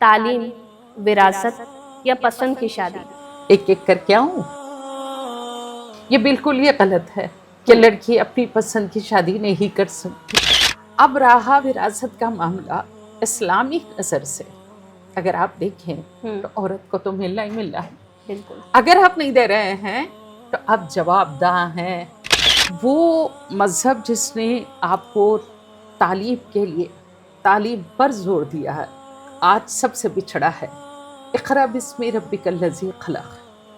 تعلیم، وراثت یا پسند کی شادی؟ ایک ایک کر کے آؤں؟ یہ بالکل یہ غلط ہے کہ لڑکی اپنی پسند کی شادی نہیں کر سکتی۔ اب رہا وراثت کا معاملہ، اسلامی نظر سے اگر آپ دیکھیں تو عورت کو تو ملنا ہی ملنا ہے۔ بالکل۔ اگر آپ نہیں دے رہے ہیں تو آپ جواب دہ ہیں۔ وہ مذہب جس نے آپ کو تعلیم کے لیے تعلیم پر زور دیا ہے، آج سب سے بچھڑا ہے۔ اقرأ بسم ربک الذی خلق،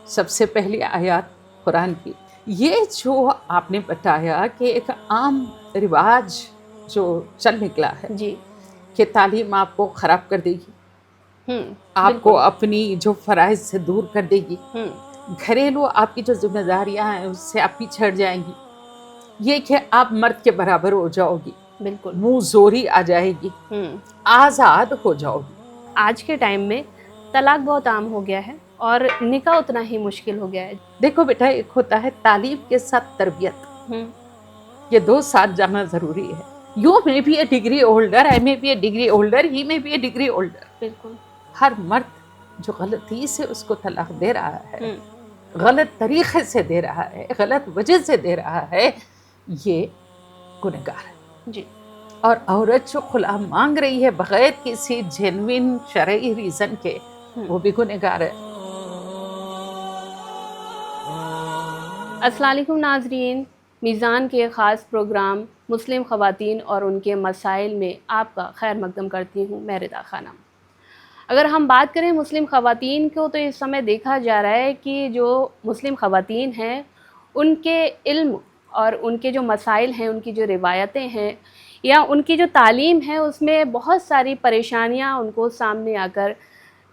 سب سے پہلی آیات قرآن کی۔ یہ جو آپ نے بتایا کہ ایک عام رواج جو چل نکلا ہے جی، کہ تعلیم آپ کو خراب کر دے گی، آپ کو اپنی جو فرائض سے دور کر دے گی، گھریلو آپ کی جو ذمہ داریاں ہیں اس سے آپ پیچھے ہٹ جائیں گی، یہ کہ آپ مرد کے برابر ہو جاؤ گی، بالکل منہ زوری آ جائے گی، آزاد ہو جاؤ گی۔ آج کے ٹائم میں طلاق بہت عام ہو گیا ہے اور نکاح اتنا ہی مشکل ہو گیا ہے۔ دیکھو بیٹا، ایک ہوتا ہے تعلیم کے ساتھ تربیت، یہ دو ساتھ جانا ضروری ہے۔ یو میں بی اے ڈگری ہولڈر، آئی میں بی اے ڈگری ہولڈر، ہی میں بی اے ڈگری ہولڈر۔ بالکل۔ ہر مرد جو غلطی سے اس کو طلاق دے رہا ہے، غلط طریقے سے دے رہا ہے، غلط وجہ سے دے رہا ہے، یہ گنہگار ہے۔ جی۔ اور عورت جو خلا مانگ رہی ہے بغیر کسی جینوین شرعی ریزن کے، وہ بھی گنہگار ہے۔ السلام علیکم ناظرین، میزان کے خاص پروگرام مسلم خواتین اور ان کے مسائل میں آپ کا خیر مقدم کرتی ہوں میں رضا خانم۔ اگر ہم بات کریں مسلم خواتین کو تو اس سمے دیکھا جا رہا ہے کہ جو مسلم خواتین ہیں ان کے علم اور ان کے جو مسائل ہیں، ان کی جو روایتیں ہیں یا ان کی جو تعلیم ہے، اس میں بہت ساری پریشانیاں ان کو سامنے آ کر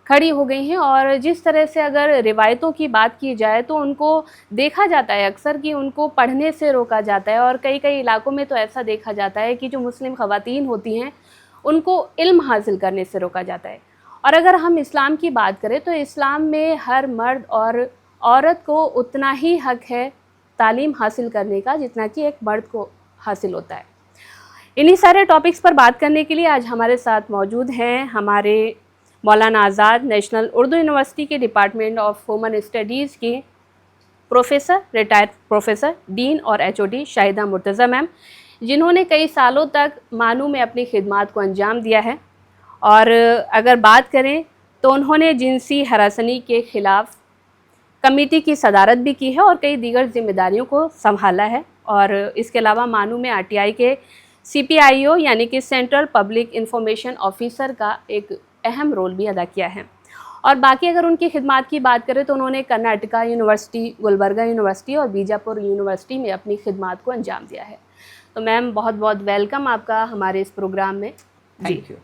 کھڑی ہو گئی ہیں۔ اور جس طرح سے اگر روایتوں کی بات کی جائے تو ان کو دیکھا جاتا ہے اکثر کہ ان کو پڑھنے سے روکا جاتا ہے، اور کئی علاقوں میں تو ایسا دیکھا جاتا ہے کہ جو مسلم خواتین ہوتی ہیں ان کو علم حاصل کرنے سے روکا جاتا ہے۔ اور اگر ہم اسلام کی بات کریں تو اسلام میں ہر مرد اور عورت کو اتنا ہی حق ہے تعلیم حاصل کرنے کا جتنا کہ ایک مرد کو حاصل ہوتا ہے۔ انہی سارے ٹاپکس پر بات کرنے کے لیے آج ہمارے ساتھ موجود ہیں ہمارے مولانا آزاد نیشنل اردو یونیورسٹی کے ڈپارٹمنٹ آف وومن اسٹڈیز کی پروفیسر، ریٹائرڈ پروفیسر، ڈین اور H O D Shahida Murtaza ma'am, جنہوں نے کئی سالوں تک مانو میں اپنی خدمات کو انجام دیا ہے۔ اور اگر بات کریں تو انہوں نے جنسی ہراسانی کے خلاف کمیٹی کی صدارت بھی کی ہے اور کئی دیگر ذمہ داریوں کو سنبھالا ہے، اور اس کے علاوہ مانو میں آر ٹی آئی کے سی پی آئی او یعنی کہ سینٹرل پبلک انفارمیشن آفیسر کا ایک اہم رول بھی ادا کیا ہے۔ اور باقی اگر ان کی خدمات کی بات کریں تو انہوں نے کرناٹکا یونیورسٹی، گلبرگہ یونیورسٹی اور بیجاپور یونیورسٹی میں اپنی خدمات کو انجام دیا ہے۔ تو میم بہت بہت ویلکم آپ کا ہمارے اس پروگرام میں۔ Thank you.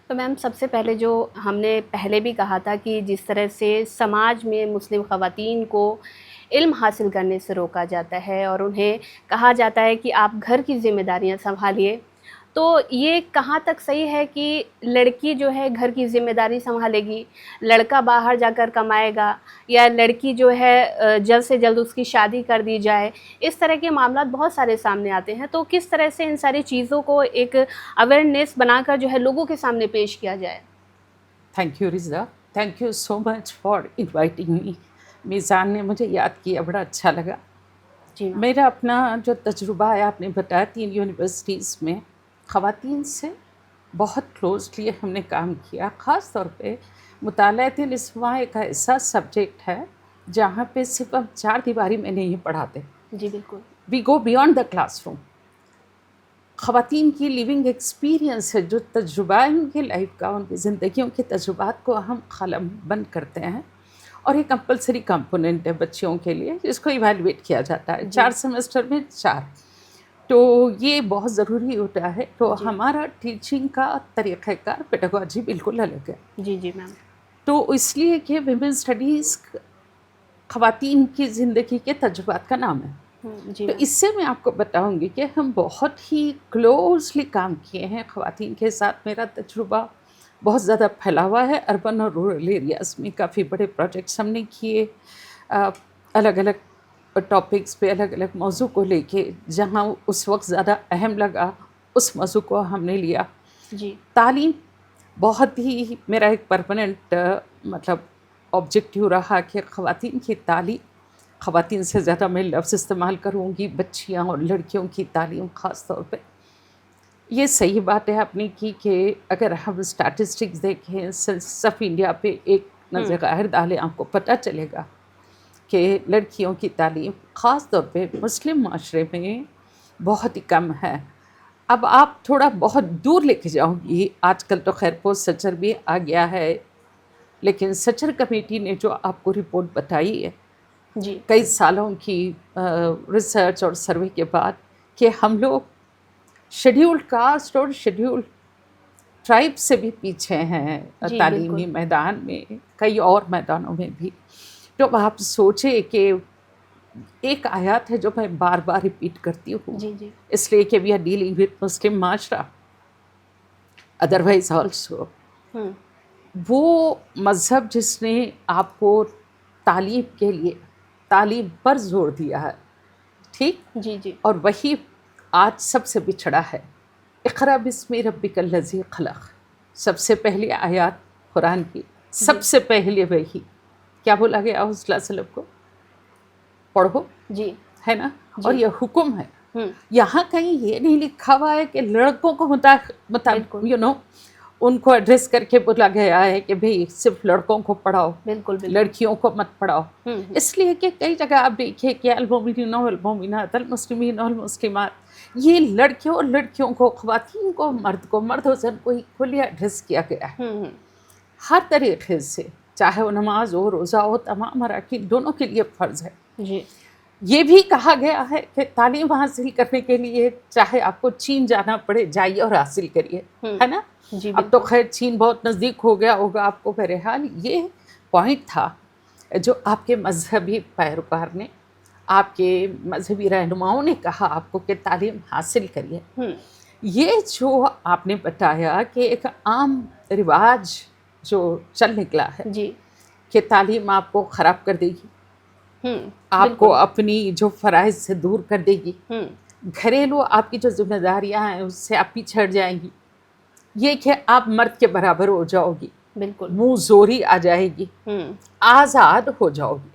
تو میم سب سے پہلے جو ہم نے پہلے بھی کہا تھا کہ جس طرح سے سماج میں مسلم خواتین کو علم حاصل کرنے سے روکا جاتا ہے اور انہیں کہا جاتا ہے کہ آپ گھر کی ذمہ داریاں سنبھالیے، تو یہ کہاں تک صحیح ہے کہ لڑکی جو ہے گھر کی ذمہ داری سنبھالے گی، لڑکا باہر جا کر کمائے گا، یا لڑکی جو ہے جلد سے جلد اس کی شادی کر دی جائے؟ اس طرح کے معاملات بہت سارے سامنے آتے ہیں، تو کس طرح سے ان ساری چیزوں کو ایک اویئرنیس بنا کر جو ہے لوگوں کے سامنے پیش کیا جائے؟ Thank you Raza, thank you so much for inviting me. میزان نے مجھے یاد کیا، بڑا اچھا لگا۔ جی میرا اپنا جو تجربہ ہے، آپ نے بتایا 3 یونیورسٹیز میں خواتین سے بہت کلوزلی ہم نے کام کیا۔ خاص طور پہ مطالعات نسواں ایک ایسا سبجیکٹ ہے جہاں پہ صرف ہم 4 دیواری میں نہیں پڑھاتے، جی بالکل، وی go beyond the class room. خواتین کی لیونگ ایکسپیرینس ہے، جو تجربہ ہے ان کی لائف کا، ان کی زندگیوں کے تجربات کو ہم قلم بند کرتے ہیں، اور یہ کمپلسری کمپوننٹ ہے بچیوں کے لیے جس کو ایویلویٹ کیا جاتا ہے 4 سیمسٹر میں 4، تو یہ بہت ضروری ہوتا ہے۔ تو ہمارا ٹیچنگ کا طریقہ کار پیڈاگوجی بالکل الگ ہے۔ جی جی میم۔ تو اس لیے کہ ویمن اسٹڈیز خواتین کی زندگی کے تجربات کا نام ہے۔ تو اس سے میں آپ کو بتاؤں گی کہ ہم بہت ہی کلوزلی کام کیے ہیں خواتین کے ساتھ۔ میرا تجربہ بہت زیادہ پھیلا ہوا ہے، اربن اور رورل ایریاز میں کافی بڑے پروجیکٹس ہم نے کیے، الگ الگ ٹاپکس پہ، الگ الگ موضوع کو لے کے، جہاں اس وقت زیادہ اہم لگا اس موضوع کو ہم نے لیا۔ جی۔ تعلیم بہت ہی میرا ایک پرماننٹ مطلب آبجیکٹیو رہا کہ خواتین کی تعلیم، خواتین سے زیادہ میں لفظ استعمال کروں گی بچیاں اور لڑکیوں کی تعلیم خاص طور پہ. یہ صحیح بات ہے آپ نے کی کہ اگر ہم اسٹیٹسٹکس دیکھیں سینسس آف انڈیا پہ ایک نظر غیر ڈالیں آپ کو پتہ چلے گا کہ لڑکیوں کی تعلیم خاص طور پہ مسلم معاشرے میں بہت ہی کم ہے. اب آپ تھوڑا بہت دور لے کے جاؤں گی، آج کل تو خیر پوسٹ سچر بھی آ گیا ہے، لیکن سچر کمیٹی نے جو آپ کو رپورٹ بتائی ہے جی کئی سالوں کی ریسرچ اور سروے کے بعد کہ ہم لوگ شیڈیولڈ کاسٹ اور شیڈیولڈ ٹرائب سے بھی پیچھے ہیں جی تعلیمی بالکل میدان میں، کئی اور میدانوں میں بھی. تو آپ سوچیں کہ ایک آیات ہے جو میں بار بار ریپیٹ کرتی ہوں، جی جی اس لیے کہ وی آر ڈیلنگ ود مسلم معاشرہ ادروائز آلسو. ہوں وہ مذہب جس نے آپ کو تعلیم کے لیے تعلیم پر زور دیا ہے، ٹھیک، جی جی اور وہی آج سب سے بچھڑا ہے. اقرا بسم ربک الذی خلق، سب سے پہلی آیات قرآن کی، جی سب سے پہلے وہی کیا بولا گیا حضور صلی اللہ علیہ وسلم کو؟ پڑھو، جی ہے نا، اور جی یہ حکم ہے. ہوں یہاں کہیں یہ نہیں لکھا ہوا ہے کہ لڑکوں کو بالکل ان کو ایڈریس کر کے بولا گیا ہے کہ بھئی صرف لڑکوں کو پڑھاؤ، بالکل بالکل لڑکیوں کو مت پڑھاؤ. ہوں اس لیے کہ کئی جگہ آپ دیکھیے کہ المؤمنین والمؤمنات المسلمین والمسلمات، یہ لڑکیوں اور لڑکیوں کو، خواتین کو، مرد و زن کو ایکولی ایڈریس کیا گیا ہے ہوں ہر طریقے سے، چاہے وہ نماز ہو، روزہ ہو، تمام اراکین دونوں کے لیے فرض ہے. جی یہ بھی کہا گیا ہے کہ تعلیم حاصل کرنے کے لیے چاہے آپ کو چین جانا پڑے جائیے اور حاصل کریے، ہوں ہے نا. جی اب تو بالکل خیر چین بہت نزدیک ہو گیا ہوگا آپ کو. بہرحال یہ پوائنٹ تھا جو آپ کے مذہبی پیروکار نے، آپ کے مذہبی رہنماؤں نے کہا آپ کو کہ تعلیم حاصل کریے. ہوں یہ جو آپ نے بتایا کہ ایک عام رواج جو چل نکلا ہے جی کہ تعلیم آپ کو خراب کر دے گی، ہوں آپ کو بالکل اپنی جو فرائض سے دور کر دے گی، ہوں گھریلو آپ کی جو ذمہ داریاں ہیں اس سے آپ پیچھے ہٹ جائیں گی، یہ کہ آپ مرد کے برابر ہو جاؤ گی، بالکل منہ زوری آ جائے گی، ہوں آزاد ہو جاؤ گی.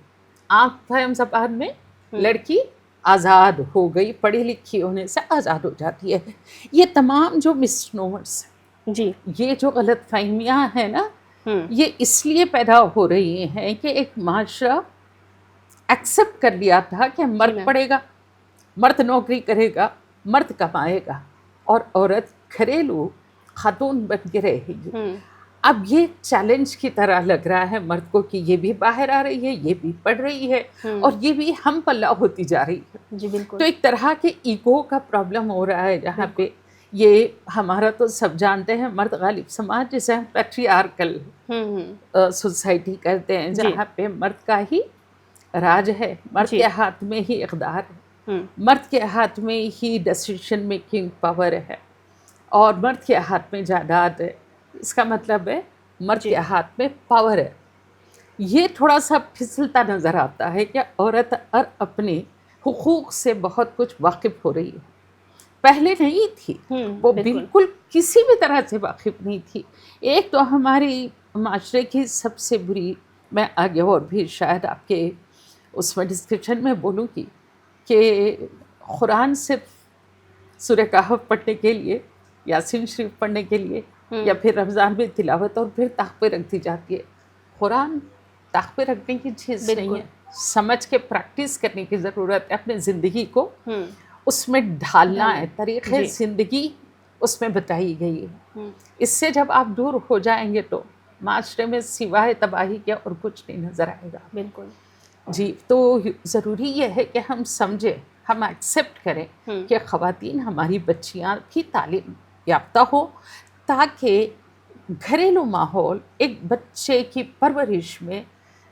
آپ فہم زبان میں ہوں لڑکی آزاد ہو گئی، پڑھی لکھی ہونے سے آزاد ہو جاتی ہے. یہ تمام جو مسنورس ہیں، جی یہ جو غلط فہمیاں ہیں نا، ہوں یہ اس لیے پیدا ہو رہی ہیں کہ ایک معاشرہ ایکسیپٹ کر لیا تھا کہ جی مرد میم پڑھے گا، مرد نوکری کرے گا، مرد کمائے گا، اور عورت گھریلو خاتون بن کے رہے گی. ہوں اب یہ چیلنج کی طرح لگ رہا ہے مرد کو کہ یہ بھی باہر آ رہی ہے، یہ بھی پڑھ رہی ہے، ہوں اور یہ بھی ہم پلہ ہوتی جا رہی ہے. جی بالکل تو ایک طرح کے ایگو کا پرابلم ہو رہا ہے جہاں بالکل پہ یہ ہمارا تو سب جانتے ہیں مرد غالب سماج جسے ہم پیٹریارکل سوسائٹی کہتے ہیں، جی جہاں پہ مرد کا ہی راج ہے، مرد جی کے ہاتھ میں ہی اقدار ہے، ہوں مرد کے ہاتھ میں ہی ڈیسیشن میکنگ پاور ہے، اور مرد کے ہاتھ میں جائیداد ہے. اس کا مطلب ہے مرد جی کے ہاتھ میں پاور ہے. یہ تھوڑا سا پھسلتا نظر آتا ہے کہ عورت اور اپنے حقوق سے بہت کچھ واقف ہو رہی ہے. پہلے نہیں تھی، وہ بالکل بالکل کسی بھی طرح سے واقف نہیں تھی. ایک تو ہماری معاشرے کی سب سے بری، میں آگے اور بھی شاید آپ کے اس میں ڈسکرپشن میں بولوں گی کہ قرآن صرف سورہ کہف پڑھنے کے لیے، یاسین شریف پڑھنے کے لیے، یا پھر رمضان میں تلاوت اور پھر طاق پہ رکھ دی جاتی ہے. قرآن طاق پہ رکھنے کی چیز نہیں بالکل ہے، سمجھ کے پریکٹس کرنے کی ضرورت ہے. اپنے زندگی کو ہوں اس میں ڈھالنا ہے، ڈھالنا طریقے جی زندگی اس میں بتائی گئی ہے. ہوں اس سے جب آپ دور ہو جائیں گے تو معاشرے میں سوائے تباہی کے اور کچھ نہیں نظر آئے گا. بالکل جی، تو ضروری یہ ہے کہ ہم سمجھیں، ہم ایکسیپٹ کریں ہوں کہ خواتین، ہماری بچیاں بھی تعلیم یافتہ ہو، تاکہ گھریلو ماحول ایک بچے کی پرورش میں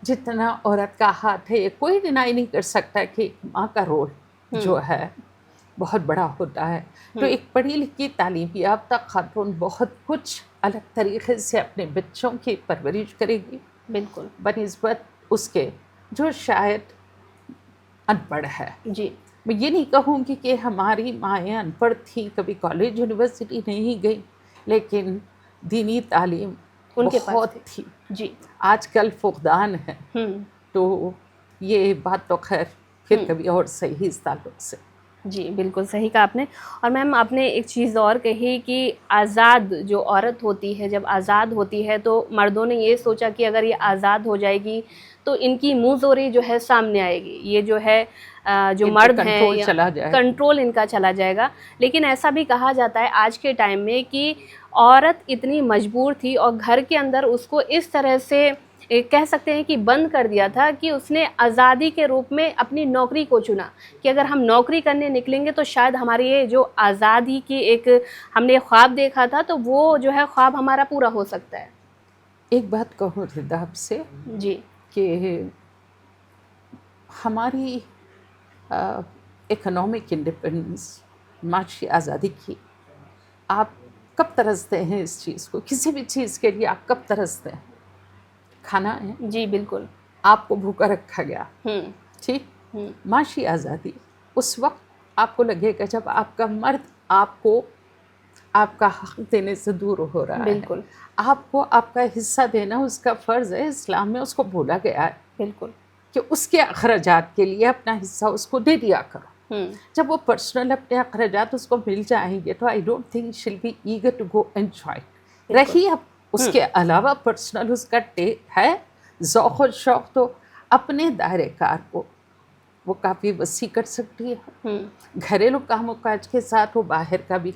جتنا عورت کا ہاتھ ہے، کوئی ڈینائی نہیں کر سکتا کہ ایک ماں کا رول جو ہے بہت بڑا ہوتا ہے. تو ایک پڑھی لکھی تعلیم یافتہ خاتون بہت کچھ الگ طریقے سے اپنے بچوں کی پرورش کرے گی بالکل بنسبت اس کے جو شاید ان پڑھ ہے. جی میں یہ نہیں کہوں گی کہ ہماری مائیں ان پڑھ تھیں، کبھی کالج یونیورسٹی نہیں گئی، لیکن دینی تعلیم ان کے پاس بہت تھی. جی. آج کل فقدان ہے. تو یہ بات تو خیر پھر کبھی اور صحیح اس تعلق سے. جی بالکل صحیح کہا آپ نے. اور میم آپ نے ایک چیز اور کہی کہ آزاد جو عورت ہوتی ہے، جب آزاد ہوتی ہے تو مردوں نے یہ سوچا کہ اگر یہ آزاد ہو جائے گی تو ان کی منہ زوری جو ہے سامنے آئے گی، یہ جو ہے جو مرد ہیں کنٹرول چلا جائے، کنٹرول ان کا چلا جائے گا. لیکن ایسا بھی کہا جاتا ہے آج کے ٹائم میں کہ عورت اتنی مجبور تھی اور گھر کے اندر اس کو اس طرح سے کہہ سکتے ہیں کہ بند کر دیا تھا کہ اس نے آزادی کے روپ میں اپنی نوکری کو چنا کہ اگر ہم نوکری کرنے نکلیں گے تو شاید ہماری یہ جو آزادی کی ایک ہم نے خواب دیکھا تھا تو وہ جو ہے خواب ہمارا پورا ہو سکتا ہے. ایک بات کہوں رضا آپ سے جی کہ ہماری اکنامک انڈیپینڈنس، معاشی آزادی کی آپ کب ترستے ہیں اس چیز کو؟ کسی بھی چیز کے لیے آپ کب ترستے ہیں؟ کھانا ہے، جی بالکل، آپ کو بھوکا رکھا گیا، ٹھیک. معاشی آزادی اس وقت آپ کو لگے گا جب آپ کا مرد آپ کو آپ کا حق دینے سے دور ہو رہا ہے. بالکل آپ کو آپ کا حصہ دینا اس کا فرض ہے. اسلام میں اس کو بولا گیا ہے بالکل کہ اس کے اخراجات کے لیے اپنا حصہ اس کو دے دیا کرو. جب وہ پرسنل اپنے اخراجات اس کو مل جائیں گے تو I don't think she'll be eager to go enjoy. رہی اب اس کے علاوہ پرسنل اس کا ہے ذوق و شوق تو اپنے دائرے کار کو وہ کافی وسیع کر سکتی ہے. گھریلو کام و کاج کے ساتھ وہ باہر کا بھی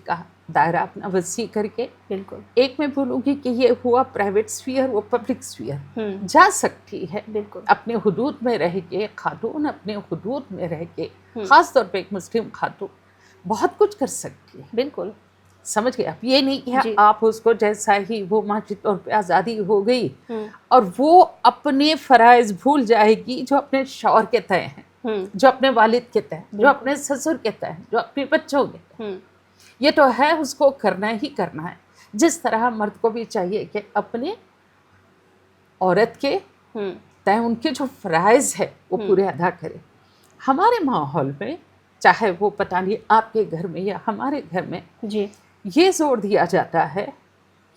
دائرہ اپنا وسیع کر کے بالکل ایک میں بولوں گی کہ یہ ہوا پرائیویٹ سفیر، وہ پبلک سفیر جا سکتی ہے بالکل اپنے حدود میں رہ کے. خاتون اپنے حدود میں رہ کے، خاص طور پہ ایک مسلم خاتون بہت کچھ کر سکتی ہے. بالکل سمجھ گئے آپ؟ یہ نہیں کہ آپ اس کو جیسا ہی وہ معاشی طور پہ آزادی ہو گئی اور وہ اپنے فرائض بھول جائے گی جو اپنے شوہر کے تئیں ہیں، جو اپنے والد کے تئیں، جو اپنے سسر کے تئیں، جو اپنے بچوں کے تئیں. یہ تو ہے اس کو کرنا ہی کرنا ہے. جس طرح مرد کو بھی چاہیے کہ اپنے عورت کے تئیں ان کے جو فرائض ہے وہ پورے ادا کرے. ہمارے ماحول میں چاہے وہ پتہ نہیں آپ کے گھر میں یا ہمارے گھر میں جی یہ زور دیا جاتا ہے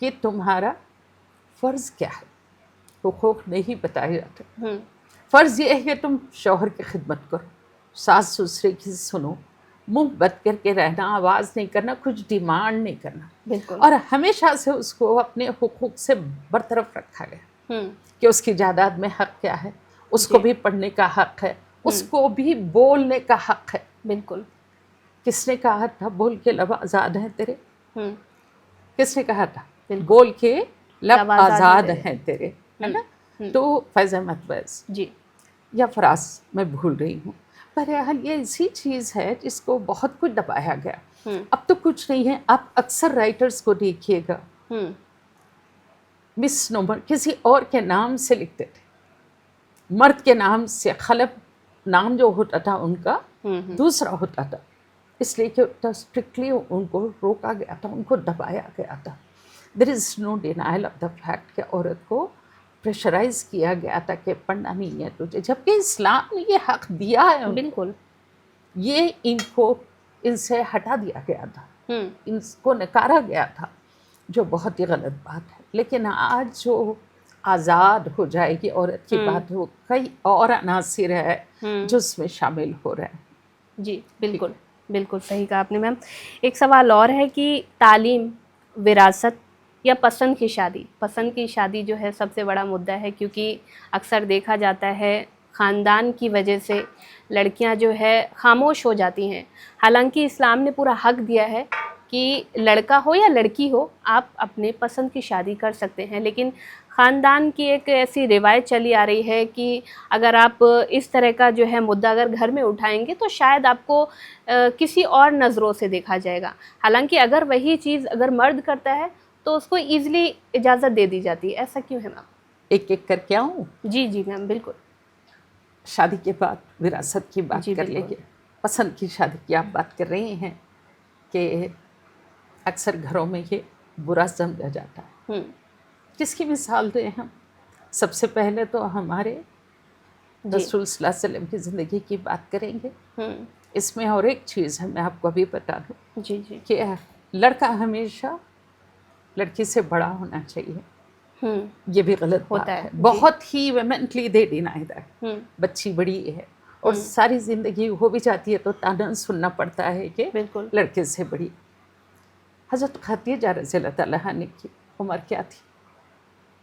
کہ تمہارا فرض کیا ہے، حقوق نہیں بتائے جاتے. فرض یہ ہے کہ تم شوہر کی خدمت کرو، ساس سسرے کی سنو، منہ بند کر کے رہنا، آواز نہیں کرنا، کچھ ڈیمانڈ نہیں کرنا. بالکل اور ہمیشہ سے اس کو اپنے حقوق سے برطرف رکھا گیا کہ اس کی جائیداد میں حق کیا ہے، اس کو بھی پڑھنے کا حق ہے، اس کو بھی بولنے کا حق ہے. بالکل کس نے کہا تھا بول کے لب آزاد ہیں تیرے؟ کس نے کہا تھا بالکل بول کے لب آزاد ہیں تیرے؟ ہے نا. تو فیض احمد فیض جی یا فراز میں بھول رہی ہوں. بہرحال یہ ایسی چیز ہے جس کو بہت کچھ دبایا گیا. اب تو کچھ نہیں ہے. آپ اکثر رائٹرز کو دیکھیے گا مس نومر کسی اور کے نام سے لکھتے تھے، مرد کے نام سے. خلب نام جو ہوتا تھا ان کا دوسرا ہوتا تھا، اس لیے کہ اسٹرکٹلی ان کو روکا گیا تھا، ان کو دبایا گیا تھا. دیر از نو ڈینائل آف دا فیکٹ کہ عورت کو پریشرائز کیا گیا تھا کہ پڑھنا نہیں ہے تجھے، جبکہ اسلام نے یہ حق دیا ہے. بالکل یہ ان کو ان سے ہٹا دیا گیا تھا، ان کو نکارا گیا تھا، جو بہت ہی غلط بات ہے. لیکن آج جو آزاد ہو جائے گی عورت کی بات ہو، کئی اور عناصر ہے جو اس میں شامل ہو رہے ہیں. جی بالکل بالکل صحیح کہا آپ نے میم. ایک سوال اور ہے کہ تعلیم، وراثت یا پسند کی شادی. پسند کی شادی جو ہے سب سے بڑا مدعا ہے، کیونکہ اکثر دیکھا جاتا ہے خاندان کی وجہ سے لڑکیاں جو ہے خاموش ہو جاتی ہیں. حالانکہ اسلام نے پورا حق دیا ہے کہ لڑکا ہو یا لڑکی ہو آپ اپنے پسند کی شادی کر سکتے ہیں. لیکن خاندان کی ایک ایسی روایت چلی آ رہی ہے کہ اگر آپ اس طرح کا جو ہے مدعا اگر گھر میں اٹھائیں گے تو شاید آپ کو کسی اور نظروں سے دیکھا جائے گا. حالانکہ اگر وہی چیز اگر مرد کرتا ہے تو اس کو ایزلی اجازت دے دی جاتی ہے. ایسا کیوں ہے میم؟ ایک ایک کر کے آؤں. جی جی میم بالکل. شادی کے بعد وراثت کی بات جی کر لیں بالکل. گے. پسند کی شادی کی آپ بات کر رہے ہیں کہ اکثر گھروں میں یہ برا سمجھا جاتا ہے. کس کی مثال دیں ہم؟ سب سے پہلے تو ہمارے رسول صلی اللہ علیہ وسلم کی زندگی کی بات کریں گے. اس میں اور ایک چیز ہے، میں آپ کو ابھی بتا دوں جی جی کہ لڑکا ہمیشہ لڑکی سے بڑا ہونا چاہیے، ہوں یہ بھی غلط بات ہوتا ہے، ہے. جی. بہت ہی ویمنٹلی دے ڈینائی دیٹ. ہوں بچی بڑی ہے اور ساری زندگی ہو بھی جاتی ہے تو تانا سننا پڑتا ہے کہ بالکل. لڑکے سے بڑی. حضرت خدیجہ رضی اللہ تعالیٰ عنہ کی عمر کیا تھی؟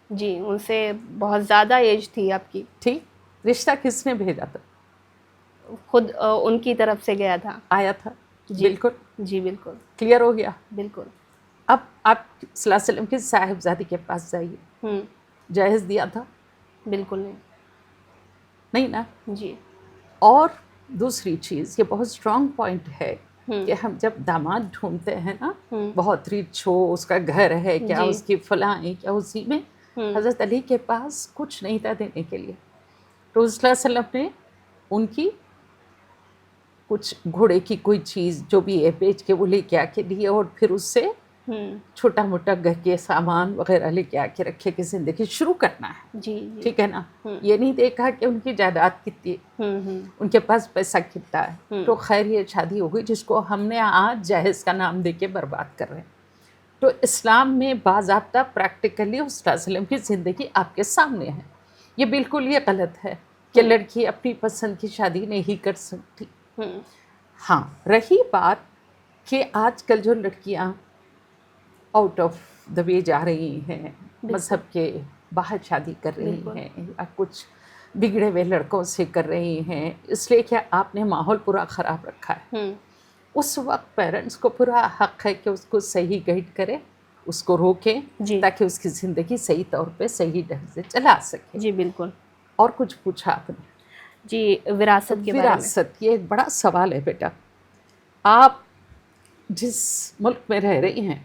جی ان سے بہت زیادہ ایج تھی آپ کی. ٹھیک، رشتہ کس نے بھیجا تھا؟ خود ان کی طرف سے گیا تھا. آیا تھا. جی بالکل جی بالکل کلیئر ہو گیا. بالکل. اب آپ صلی اللہ علیہ وسلم کی صاحبزادی کے پاس جائیے، ہوں جہیز دیا تھا؟ بالکل نہیں. نہیں نا. جی. اور دوسری چیز، یہ بہت اسٹرانگ پوائنٹ ہے ہوں کہ ہم جب داماد ڈھونڈتے ہیں نا، ہوں بہت ریچ ہو، اس کا گھر ہے کیا، جی. اس کی فلاں ہے کیا، اسی میں ہوں حضرت علی کے پاس کچھ نہیں تھا دینے کے لیے. تو صلی اللہ علیہ وسلم نے ان کی کچھ گھوڑے کی کوئی چیز جو بھی ہے بیچ کے وہ لے کے آ کے دی، اور پھر اس سے ہوں چھوٹا موٹا گھر کے سامان وغیرہ لے کے آ کے رکھے کہ زندگی شروع کرنا ہے. جی جی. ٹھیک ہے نا. ہوں یہ نہیں دیکھا کہ ان کی جائیداد کتنی ہے، ہوں ان کے پاس پیسہ کتنا ہے. ہوں. تو خیر یہ شادی ہو گئی جس کو ہم نے آج جہیز کا نام دے کے برباد کر رہے ہیں. تو اسلام میں باضابطہ پریکٹیکلی اس صلی اللہ علیہ وسلم کی زندگی آپ کے سامنے ہے. یہ بالکل یہ غلط ہے کہ لڑکی اپنی پسند کی شادی نہیں کر سکتی. ہوں ہاں، رہی بات کہ آج کل جو لڑکیاں آؤٹ آف دا وے جا رہی ہیں، مذہب کے باہر شادی کر رہی بالکل. ہیں یا کچھ بگڑے ہوئے لڑکوں سے کر رہی ہیں، اس لیے کہ آپ نے ماحول پورا خراب رکھا ہے. ہوں اس وقت پیرنٹس کو پورا حق ہے کہ اس کو صحیح گائیڈ کرے، اس کو روکیں جی تاکہ اس کی زندگی صحیح طور پہ صحیح ڈھنگ سے چلا سکے. جی بالکل. اور کچھ پوچھا آپ نے؟ جی وراثت کے بارے میں. وراثت یہ ایک بڑا سوال ہے بیٹا. آپ جس ملک میں رہ رہی ہیں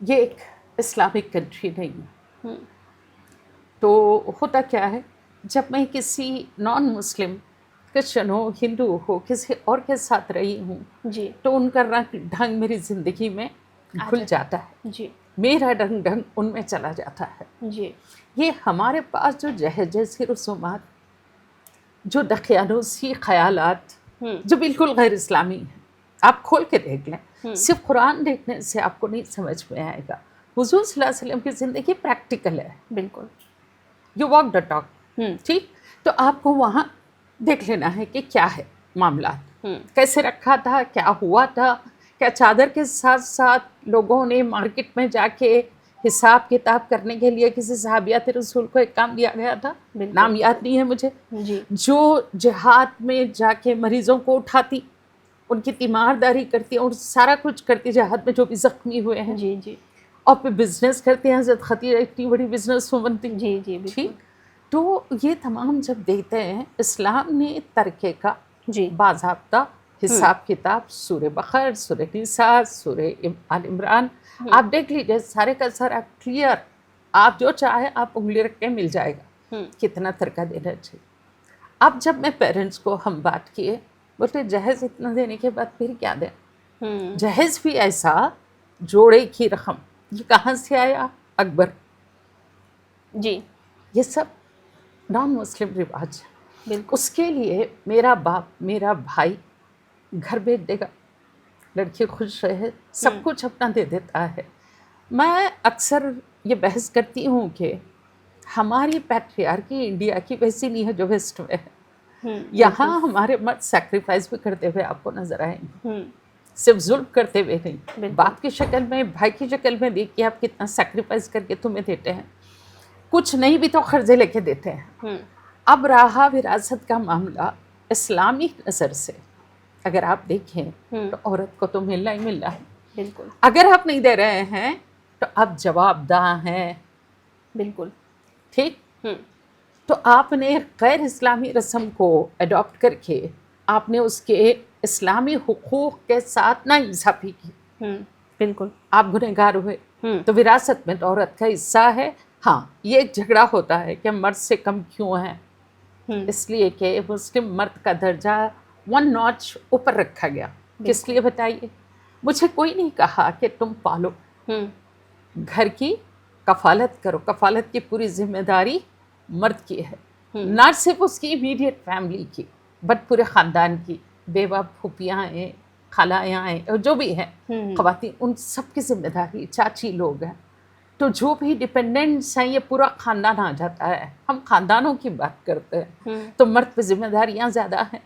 یہ ایک اسلامک کنٹری نہیں ہے. ہوں تو ہوتا کیا ہے، جب میں کسی نان مسلم کرسچن ہو، ہندو ہو، کسی اور کے ساتھ رہی ہوں جی تو ان کا رنگ ڈھنگ میری زندگی میں گھل جاتا ہے، جی میرا ڈھنگ ان میں چلا جاتا ہے. جی یہ ہمارے پاس جو جہیز جیسی رسومات، جو دقیانوسی خیالات ہوں جو بالکل غیر اسلامی ہیں، آپ کھول کے دیکھ لیں. صرف قرآن دیکھنے سے آپ کو نہیں سمجھ میں آئے گا. حضور صلی اللہ علیہ وسلم کی زندگی پریکٹیکل ہے. بالکل. You walk the talk. ہوں ٹھیک، تو آپ کو وہاں دیکھ لینا ہے کہ کیا ہے معاملات، ہوں کیسے رکھا تھا، کیا ہوا تھا، کیا چادر کے ساتھ ساتھ لوگوں نے مارکیٹ میں جا کے حساب کتاب کرنے کے لیے کسی صحابیات رسول کو ایک کام دیا گیا تھا، بالکل. نام یاد نہیں ہے مجھے، جی جو جہاد میں جا کے مریضوں کو اٹھاتی، ان کی تیمارداری کرتی اور سارا کچھ کرتی جہاد میں جو بھی زخمی ہوئے ہیں، جی جی اور پھر بزنس کرتے ہیں. حضرت خدیجہ اتنی بڑی بزنس وومن تھی. جی جی بالکل. ٹھیک، تو یہ تمام جب دیکھتے ہیں، اسلام نے ترکے کا جی باضابطہ حساب کتاب، سورہ بقرہ، سورہ نساء، سورہ آل عمران، آپ دیکھ لیجیے سارے کا سارا کلیئر. آپ جو چاہے آپ انگلی رکھ کے مل جائے گا کتنا ترکہ دینا چاہیے. اب جب میں پیرنٹس کو ہم بات کیے، بولتے جہیز اتنا دینے کے بعد پھر کیا دیں. جہیز بھی ایسا جوڑے کی رقم، یہ کہاں سے آیا؟ اکبر. جی یہ سب نان مسلم رواج ہے. بالکل. اس کے لیے میرا باپ، میرا بھائی گھر بھیج دے گا، لڑکی خوش رہے، سب کچھ اپنا دے دیتا ہے. میں اکثر یہ بحث کرتی ہوں کہ ہماری پیٹریارکی انڈیا کی ویسی نہیں ہے جو ویسٹ میں ہے. یہاں ہمارے مرد سیکریفائس بھی کرتے ہوئے آپ کو نظر آئیں گے، صرف ظلم کرتے ہوئے نہیں. باپ کی شکل میں، بھائی کی شکل میں دیکھیے آپ کتنا سیکریفائس کر کے تمہیں دیتے ہیں. کچھ نہیں بھی تو قرضے لے کے دیتے ہیں. اب رہا وراثت کا معاملہ، اسلامی نظر سے اگر آپ دیکھیں تو عورت کو تو ملنا ہی ملنا ہے. بالکل. اگر آپ نہیں دے رہے ہیں تو آپ جواب دہ ہیں. بالکل. ٹھیک، تو آپ نے غیر اسلامی رسم کو اڈاپٹ کر کے آپ نے اس کے اسلامی حقوق کے ساتھ ناانصافی کی. بالکل. آپ گنہگار ہوئے. تو وراثت میں تو عورت کا حصہ ہے. ہاں، یہ ایک جھگڑا ہوتا ہے کہ مرد سے کم کیوں ہے، اس لیے کہ مسلم مرد کا درجہ 1 ناچ اوپر رکھا گیا. کس لیے بتائیے؟ مجھے کوئی نہیں کہا کہ تم پالو، گھر کی کفالت کرو. کفالت کی پوری ذمہ داری مرد کی ہے، نہ صرف اس کی امیڈیٹ فیملی کی بٹ پورے خاندان کی. بیوہ پھوپھیاں ہیں، خالائیں ہیں جو بھی ہیں خواتین، ان سب کی ذمہ داری، چاچی لوگ ہیں، تو جو بھی ڈپینڈنٹس ہیں یہ پورا خاندان آ جاتا ہے. ہم خاندانوں کی بات کرتے ہیں تو مرد پہ ذمہ داریاں زیادہ ہیں،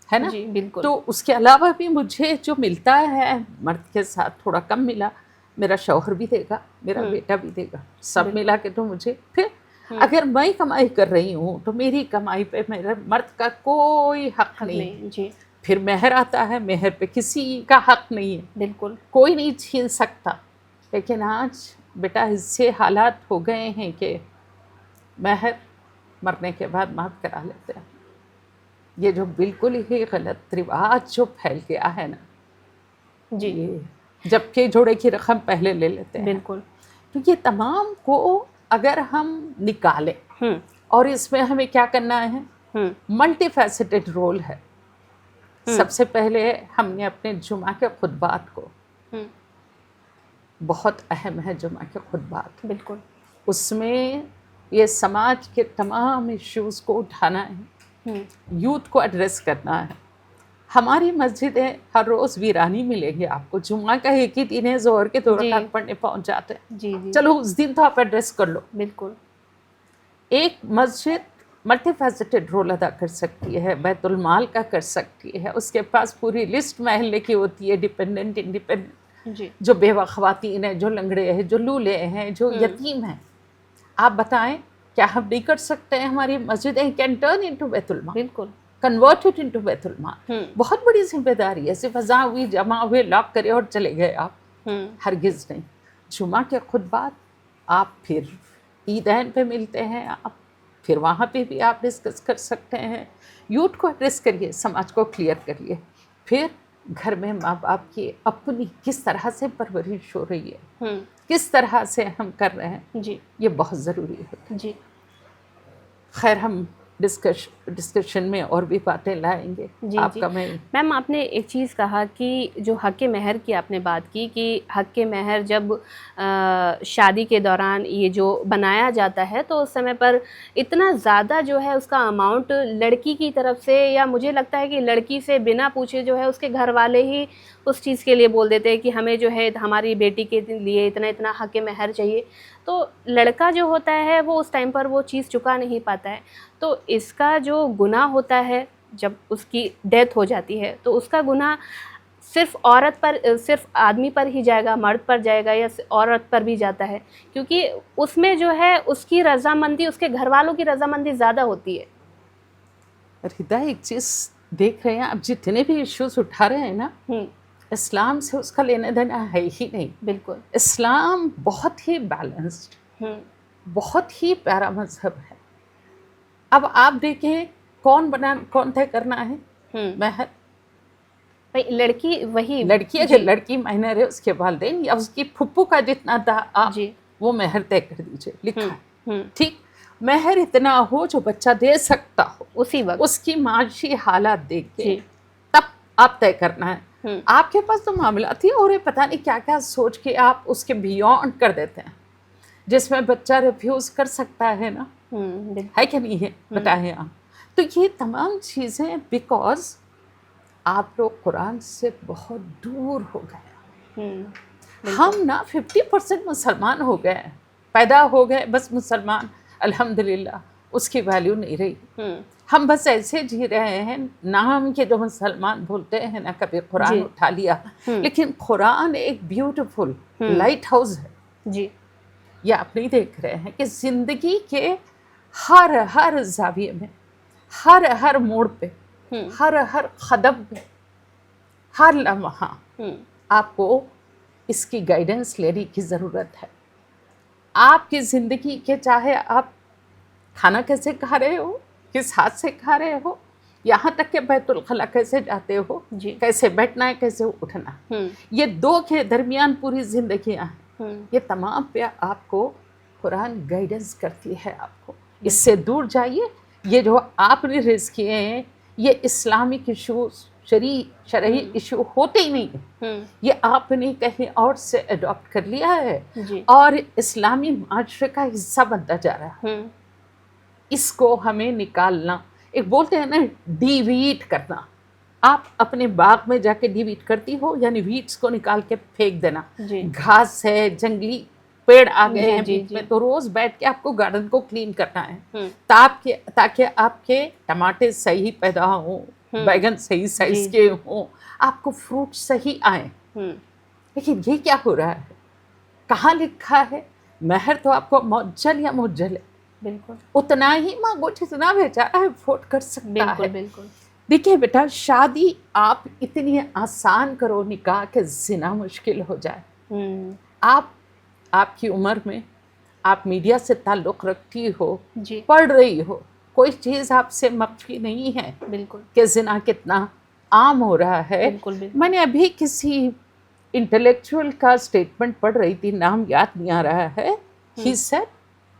ہے نا. جی بالکل. تو اس کے علاوہ بھی مجھے جو ملتا ہے مرد کے ساتھ تھوڑا کم ملا. میرا شوہر بھی دے گا، میرا بیٹا بھی دے گا، سب ملا کے تو مجھے. پھر اگر میں کمائی کر رہی ہوں تو میری کمائی پہ میرے مرد کا کوئی حق نہیں. جی پھر مہر آتا ہے، مہر پہ کسی کا حق نہیں ہے، بالکل کوئی نہیں چھین سکتا. لیکن آج بیٹا اس سے حالات ہو گئے ہیں کہ مہر مرنے کے بعد معاف کرا لیتے ہیں. یہ جو بالکل ہی غلط رواج جو پھیل گیا ہے نا، جی جبکہ جوڑے کی رقم پہلے لے لیتے ہیں. بالکل. تو یہ تمام کو اگر ہم نکالیں اور اس میں ہمیں کیا کرنا ہے، ملٹی فیسٹڈ رول ہے. سب سے پہلے ہم نے اپنے جمعہ کے خطبات کو، بہت اہم ہے جمعہ کے خطبات، بالکل اس میں یہ سماج کے تمام ایشوز کو اٹھانا ہے، یوتھ کو ایڈریس کرنا ہے. ہماری مسجدیں ہر روز ویرانی ملیں گی آپ کو. جمعہ کا ایک ہی دن ہے، ظہر کے 2 رکعت پڑھنے پہنچ جاتے ہیں. جی چلو اس دن تو آپ ایڈریس کر لو. بالکل. ایک مسجد ملٹی فیسٹڈ رول ادا کر سکتی ہے، بیت المال کا کر سکتی ہے، اس کے پاس پوری لسٹ محلے کی ہوتی ہے، ڈیپینڈنٹ، انڈیپینڈنٹ، جو بیوہ خواتین ہیں، جو لنگڑے ہیں، جو لولے ہیں، جو یتیم ہیں. آپ بتائیں کیا ہم نہیں کر سکتے ہیں؟ ہماری مسجدیں کین ٹرن انٹو بیت المال، بالکل کنورٹڈ انٹو بیت المال. بہت بڑی ذمہ داری ہے. صرف اذان ہوئی، جمع ہوئے، لاک کرے اور چلے گئے آپ، ہرگز نہیں. جمعہ کے خطبات آپ پھر عیدین پہ ملتے ہیں، آپ پھر وہاں پہ بھی آپ ڈسکس کر سکتے ہیں. یوتھ کو ایڈریس کریے، سماج کو کلیئر کریے. پھر گھر میں ماں باپ کی اپنی کس طرح سے پرورش ہو رہی ہے، کس طرح سے ہم کر رہے ہیں، جی یہ بہت ضروری ہے. جی خیر ہم ڈسکشن میں اور بھی باتیں لائیں گے. جی آپ جی کا میں میم آپ نے ایک چیز کہا کہ جو حق مہر کی آپ نے بات کی کہ حق مہر جب شادی کے دوران یہ جو بنایا جاتا ہے تو اس سمے پر اتنا زیادہ جو ہے اس کا اماؤنٹ لڑکی کی طرف سے، یا مجھے لگتا ہے کہ لڑکی سے بنا پوچھے جو ہے اس کے گھر والے ہی اس چیز کے لیے بول دیتے ہیں کہ ہمیں جو ہے ہماری بیٹی کے لیے اتنا اتنا حق مہر چاہیے. تو لڑکا جو ہوتا ہے وہ اس ٹائم پر وہ چیز چکا نہیں پاتا ہے. تو اس کا جو گناہ ہوتا ہے جب اس کی ڈیتھ ہو جاتی ہے تو اس کا گناہ صرف عورت پر، صرف آدمی پر ہی جائے گا، مرد پر جائے گا یا عورت پر بھی جاتا ہے؟ کیونکہ اس میں جو ہے اس کی رضامندی، اس کے گھر والوں کی رضامندی زیادہ ہوتی ہے. ردا ایک چیز دیکھ رہے ہیں آپ، جتنے بھی ایشوز اٹھا رہے ہیں نا، اسلام سے اس کا لینا دینا ہے ہی نہیں. بالکل. اسلام بہت ہی بیلنسڈ، بہت ہی پیارا مذہب ہے. اب آپ دیکھیں کون طے کرنا ہے مہر؟ لڑکی وہی لڑکی اگر لڑکی مائنر ہے، اس کے والدین یا اس کی پھپھو کا جتنا تھا آپ وہ مہر طے کر دیجئے، لکھا ہے ٹھیک. مہر اتنا ہو جو بچہ دے سکتا ہو، اسی وقت اس کی معاشی حالات دیکھ کے تب آپ طے کرنا ہے. آپ کے پاس تو معاملات تھی اور پتہ نہیں کیا کیا سوچ کے آپ اس کے بیونڈ کر دیتے ہیں، جس میں بچہ ریفیوز کر سکتا ہے نا، ہے کہ نہیں ہے؟ بتائیں آپ. تو یہ تمام چیزیں بیکاز آپ لوگ قرآن سے بہت دور ہو گئے. ہم نا 50% مسلمان ہو گئے ہیں، پیدا ہو گئے بس مسلمان، الحمدللہ اس کی ویلیو نہیں رہی. ہم بس ایسے جی رہے ہیں، نام کے جو مسلمان بولتے ہیں نا، کبھی قرآن اٹھا لیا. لیکن قرآن ایک بیوٹیفل لائٹ ہاؤس ہے. جی یہ آپ نہیں دیکھ رہے ہیں کہ زندگی کے ہر زاویے میں، ہر موڑ پہ، ہر قدم پہ، ہر لمحہ آپ کو اس کی گائیڈنس لینے کی ضرورت ہے. آپ کی زندگی کے چاہے آپ کھانا کیسے کھا رہے ہو، کس ہاتھ سے کھا رہے ہو، یہاں تک کہ بیت الخلاء کیسے جاتے ہو، کیسے بیٹھنا ہے، کیسے اٹھنا، یہ 2 کے درمیان پوری زندگیاں ہیں. یہ تمام پہ آپ کو قرآن گائیڈنس کرتی ہے. آپ کو اس سے دور جائیے. یہ جو آپ نے ریز کیے ہیں یہ اسلامک ایشوز، شرعی ایشو ہوتے ہی نہیں ہیں. یہ آپ نے کہیں اور سے اڈاپٹ کر لیا ہے اور اسلامی معاشرے کا حصہ بنتا جا رہا ہے. اس کو ہمیں نکالنا، ایک بولتے ہیں نا ڈیویٹ کرنا. آپ اپنے باغ میں جا کے ڈی ویڈ کرتی ہو، یعنی ویڈس کو نکال کے پھینک دینا. جی گھاس ہے، جنگلی پیڑ آ گئے ہیں جی بیچ میں، تو روز بیٹھ کے آپ کو گارڈن کو کلین کرنا ہے ہوں تاکہ آپ کے ٹماٹر صحیح پیدا ہوں، بیگن صحیح سائز کے ہوں، آپ کو فروٹ صحیح آئیں. ہوں لیکن یہ کیا ہو رہا ہے؟ کہاں لکھا ہے مہر تو آپ کو معجل یا مجل ہے؟ بالکل اتنا ہی مانگو جتنا بیچارہ افورڈ کر سکتا ہے. بالکل دیکھیے بیٹا، شادی آپ اتنی آسان کرو نکاح کہ زنا مشکل ہو جائے. آپ کی عمر میں آپ میڈیا سے تعلق رکھتی ہو، جی پڑھ رہی ہو، کوئی چیز آپ سے مخفی نہیں ہے بالکل کہ زنا کتنا عام ہو رہا ہے. بالکل میں نے ابھی کسی انٹلیکچوئل کا اسٹیٹمنٹ پڑھ رہی تھی، نام یاد نہیں آ رہا ہے. He said,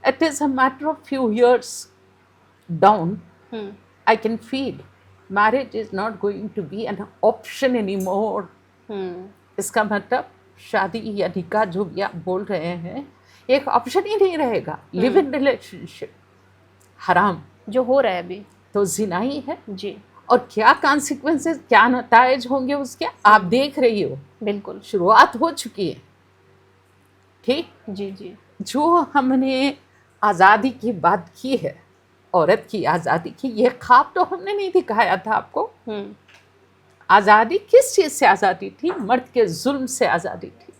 it is a matter of few years down, I can feel marriage is not going to be an option anymore. اس کا مطلب شادی یا نکاح جو بھی آپ بول رہے ہیں ایک آپشن ہی نہیں رہے گا. لیو ان ریلیشن شپ حرام جو ہو رہا ہے ابھی. تو زنا ہی ہے. جی اور کیا کانسیکوینسز، کیا نتائج ہوں گے اس کے، آپ دیکھ رہی ہو. بالکل شروعات ہو چکی ہے. ٹھیک. جی جی جو ہم نے آزادی کی بات کی ہے، عورت کی آزادی کی، یہ خواب تو ہم نے نہیں دکھایا تھا آپ کو. آزادی کس چیز سے آزادی تھی؟ مرد کے ظلم سے آزادی تھی،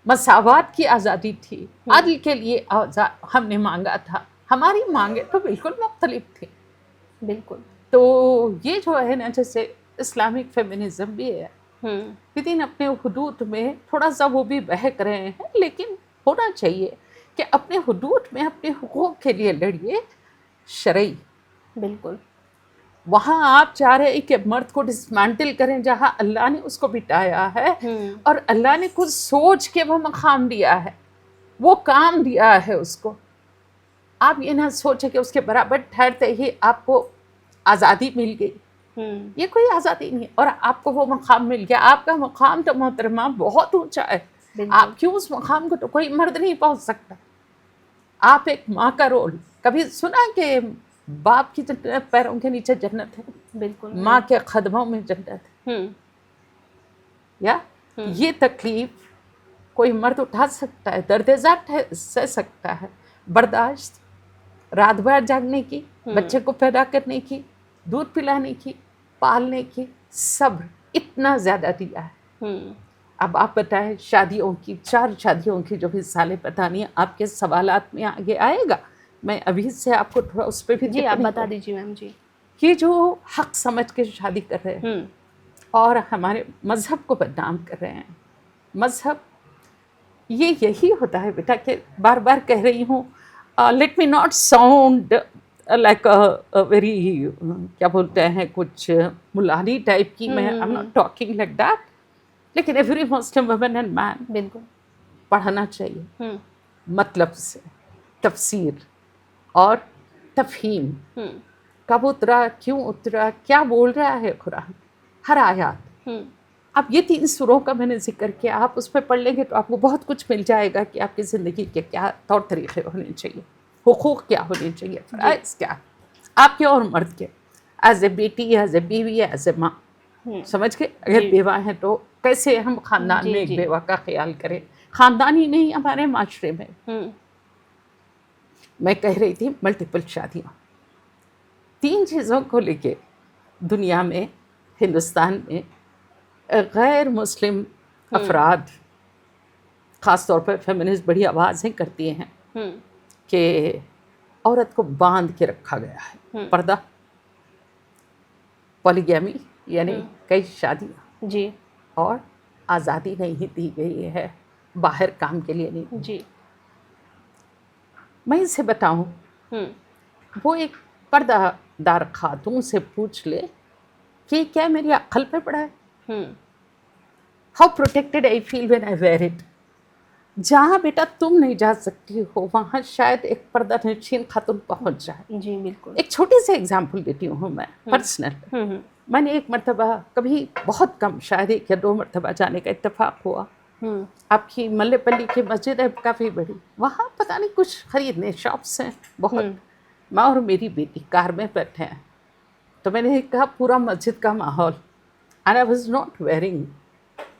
مساوات کی آزادی تھی، عدل کے لیے ہم نے مانگا تھا. ہماری مانگیں تو بالکل مختلف تھی. بالکل. تو یہ جو ہے نا، جیسے اسلامک فیمنزم بھی ہے، لیکن اپنے حدود میں تھوڑا سا وہ بھی بہک رہے ہیں. لیکن ہونا چاہیے کہ اپنے حدود میں اپنے حقوق کے لیے لڑیے شرعی. بالکل. وہاں آپ چاہ رہے ہیں کہ مرد کو ڈسمینٹل کریں جہاں اللہ نے اس کو بٹایا ہے، اور اللہ نے کچھ سوچ کے وہ مقام دیا ہے، وہ کام دیا ہے اس کو. آپ یہ نہ سوچیں کہ اس کے برابر ٹھہرتے ہی آپ کو آزادی مل گئی. یہ کوئی آزادی نہیں ہے. اور آپ کو وہ مقام مل گیا. آپ کا مقام تو محترمہ بہت اونچا ہے. آپ کیوں اس مقام کو تو کوئی مرد نہیں پہنچ سکتا. آپ ایک ماں کا رول، کبھی سنا کہ باپ کی پیروں کے نیچے جنت ہے؟ بالکل. ماں کے قدموں میں جنت ہے. یا یہ تکلیف کوئی مرد اٹھا سکتا ہے؟ درد ذات سہ سکتا ہے. برداشت، رات بھر جاگنے کی، بچے کو پیدا کرنے کی، دودھ پلانے کی، پالنے کی، صبر اتنا زیادہ دیا ہے. اب آپ بتائیں، شادیوں کی 4 شادیوں کی جو مثالیں بتانی ہیں، آپ کے سوالات میں آگے آئے گا. میں ابھی سے آپ کو تھوڑا اس پہ بھی جی آپ بتا دیجیے میم. جی یہ جو حق سمجھ کے شادی کر رہے ہیں اور ہمارے مذہب کو بدنام کر رہے ہیں. مذہب یہ یہی ہوتا ہے بیٹا کہ بار بار کہہ رہی ہوں، let me not sound like very کیا بولتے ہیں، کچھ ملانی ٹائپ کی. میں I'm not talking like that. لیکن ایوری مسلم وومن اینڈ مین بالکل پڑھنا چاہیے مطلب سے، تفسیر اور تفہیم. کب اترا، کیوں اترا، کیا بول رہا ہے قرآن، ہر آیات. اب یہ 3 سوروں کا میں نے ذکر کیا، آپ اس پہ پڑھ لیں گے تو آپ کو بہت کچھ مل جائے گا کہ آپ کی زندگی کے کیا طور طریقے ہونے چاہیے، حقوق کیا ہونے چاہیے، فرائض کیا آپ کے اور مرد کے، ایز اے بیٹی، ایز اے بیوی، ایز اے ماں. سمجھ کے اگر بیوہ ہیں تو کیسے ہم خاندان میں ایک بیوہ کا خیال کریں. خاندان ہی نہیں، ہمارے معاشرے میں میں کہہ رہی تھی ملٹیپل شادیاں. 3 چیزوں کو لے کے دنیا میں، ہندوستان میں غیر مسلم افراد، خاص طور پر فیمنسٹ بڑی آوازیں کرتی ہیں کہ عورت کو باندھ کے رکھا گیا ہے. پردہ، پولیگیمی یعنی کئی شادیاں، جی، اور آزادی نہیں دی گئی ہے، باہر کام کے لیے نہیں. جی میں اسے بتاؤں، وہ ایک پردہ دار خاتون سے پوچھ لے کہ کیا میری عقل پہ پڑا ہے. How protected I feel when I wear it. جہاں بیٹا تم نہیں جا سکتی ہو وہاں شاید ایک پردہ نشین خاتون پہنچ جائے. جی بالکل. ایک چھوٹی سی ایگزامپل دیتی ہوں میں پرسنل. میں نے ایک مرتبہ، کبھی بہت کم، شاید 1 یا 2 مرتبہ جانے کا اتفاق ہوا. آپ کی ملے پلی کی مسجد ہے کافی بڑی، وہاں پتہ نہیں کچھ خریدنے شاپس ہیں بہت. ماں اور میری بیٹی کار میں بیٹھے ہیں، تو میں نے کہا پورا مسجد کا ماحول and I was not wearing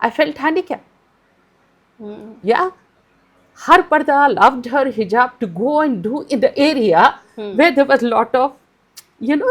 I felt handicapped. Yeah, her parda allowed her hijab to go and do in the area where there was lot of, you know,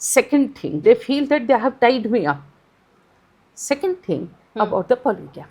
Second thing, they feel that they have tied me up. Second thing about the polygamy.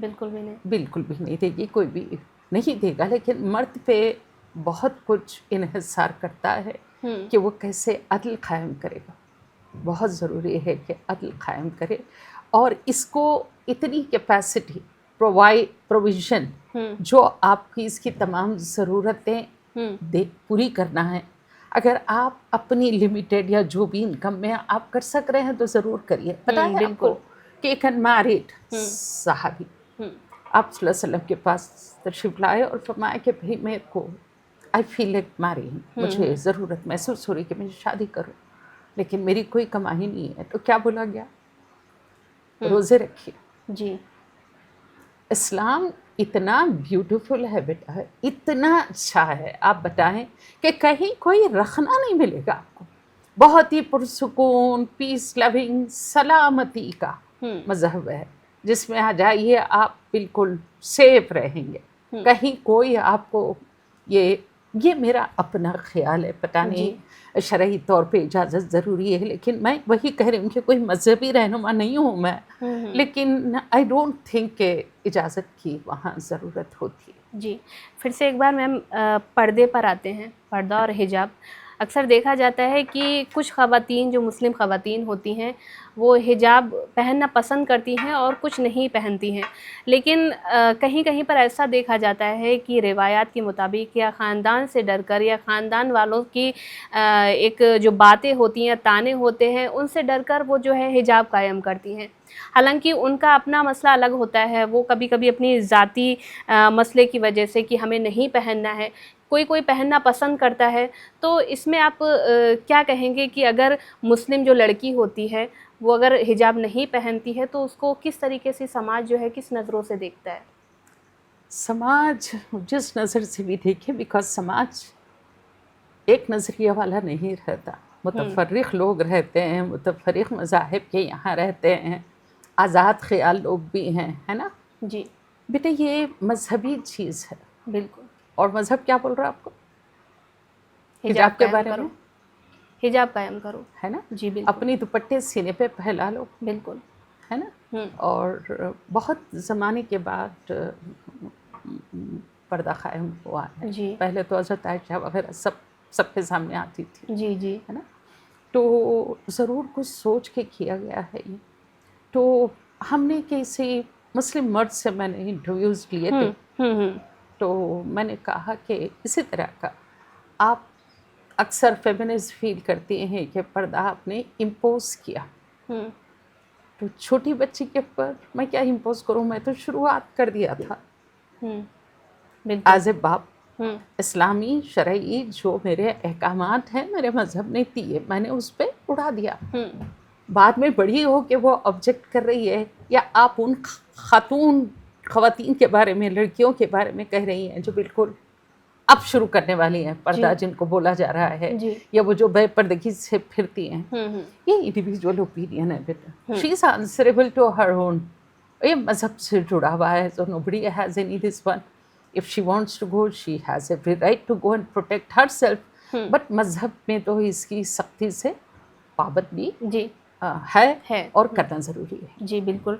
بالکل بھی نہیں. بالکل بھی نہیں دے گی، کوئی بھی نہیں دے گا. لیکن مرد پہ بہت کچھ انحصار کرتا ہے کہ وہ کیسے عدل قائم کرے گا. بہت ضروری ہے کہ عدل قائم کرے، اور اس کو اتنی کیپیسٹی پروویژن جو آپ کی اس کی تمام ضرورتیں پوری کرنا ہے. اگر آپ اپنی لمیٹیڈ یا جو بھی انکم میں آپ کر سک رہے ہیں تو ضرور کریے. پتہ ہے آپ کو کہ ایک انمیرڈ صحابی آپ صلی اللہ علیہ وسلم کے پاس تشریف لائے اور فرمایا کہ بھائی میرے کو آئی فیل لائک میرینگ، مجھے ضرورت محسوس ہو رہی کہ میں شادی کروں، لیکن میری کوئی کمائی نہیں ہے. تو کیا بولا گیا؟ روزے رکھیے. جی. اسلام اتنا بیوٹیفل ہے بیٹا، اتنا اچھا ہے. آپ بتائیں کہ کہیں کوئی رکھنا نہیں ملے گا آپ کو. بہت ہی پرسکون، پیس لونگ، سلامتی کا مذہب ہے جس میں آ جائیے آپ بالکل سیف رہیں گے. کہیں کوئی آپ کو یہ میرا اپنا خیال ہے، پتہ نہیں شرعی طور پہ اجازت ضروری ہے، لیکن میں وہی کہہ رہی ہوں کہ کوئی مذہبی رہنما نہیں ہوں میں، لیکن آئی ڈونٹ تھنک کہ اجازت کی وہاں ضرورت ہوتی ہے. جی. پھر سے ایک بار میم پردے پر آتے ہیں، پردہ اور حجاب. اکثر دیکھا جاتا ہے کہ کچھ خواتین جو مسلم خواتین ہوتی ہیں وہ حجاب پہننا پسند کرتی ہیں اور کچھ نہیں پہنتی ہیں، لیکن کہیں کہیں پر ایسا دیکھا جاتا ہے کہ روایات کے مطابق یا خاندان سے ڈر کر یا خاندان والوں کی ایک جو باتیں ہوتی ہیں، تانے ہوتے ہیں، ان سے ڈر کر وہ جو ہے حجاب قائم کرتی ہیں. حالانکہ ان کا اپنا مسئلہ الگ ہوتا ہے، وہ کبھی کبھی اپنی ذاتی مسئلے کی وجہ سے کہ ہمیں نہیں پہننا ہے، کوئی پہننا پسند کرتا ہے. تو اس میں آپ کیا کہیں گے کہ اگر مسلم جو لڑکی ہوتی ہے وہ اگر حجاب نہیں پہنتی ہے تو اس کو کس طریقے سے سماج جو ہے کس نظروں سے دیکھتا ہے؟ سماج جس نظر سے بھی دیکھے، بیکاز سماج ایک نظریہ والا نہیں رہتا، متفرق لوگ رہتے ہیں، متفرق مذاہب کے یہاں رہتے ہیں، آزاد خیال لوگ بھی ہیں، ہے نا. جی. بیٹا یہ مذہبی چیز ہے. بالکل. اور مذہب کیا بول رہا ہے آپ کو؟ حجاب کے قائم بارے کرو، میں حجاب قائم کرو، ہے نا. جی بالکل. اپنی دوپٹے سینے پہ پھیلا لو، بالکل، ہے نا. اور بہت زمانے کے بعد پردہ قائم ہوا ہے. جی. پہلے تو حضرت عائشہ وغیرہ سب کے سامنے آتی تھی، جی جی، ہے نا. تو ضرور کچھ سوچ کے کیا گیا ہے یہ. تو ہم نے کسی مسلم مرد سے میں نے انٹرویوز لیے تھے، تو میں نے کہا کہ اسی طرح کا آپ اکثر فیمنسٹ فیل کرتے ہیں کہ پردہ آپ نے امپوز کیا. تو چھوٹی بچی کے اوپر میں کیا امپوز کروں، میں تو شروعات کر دیا تھا ایز اے باپ. اسلامی شرعی جو میرے احکامات ہیں میرے مذہب نے دیے، میں نے اس پہ اڑا دیا. بعد میں بڑی ہو کہ وہ آبجیکٹ کر رہی ہے، یا آپ ان خواتین کے بارے میں، لڑکیوں کے بارے میں کہہ رہی ہیں جو بالکل اب شروع کرنے والی ہیں پردہ، جن کو بولا جا رہا ہے، یا وہ جو بے پردگی سے پھرتی ہیں. یہ انڈیویجول اوپینین ہے بیٹا. شی از آنسریبل ٹو ہر اون. یہ مذہب سے جڑا ہوا ہے، so nobody has any this one. If she wants to go, she has every right to go and protect herself. But مذہب میں تو اس کی سختی سے پابندی جی ہے اور کرنا ضروری ہے. جی بالکل.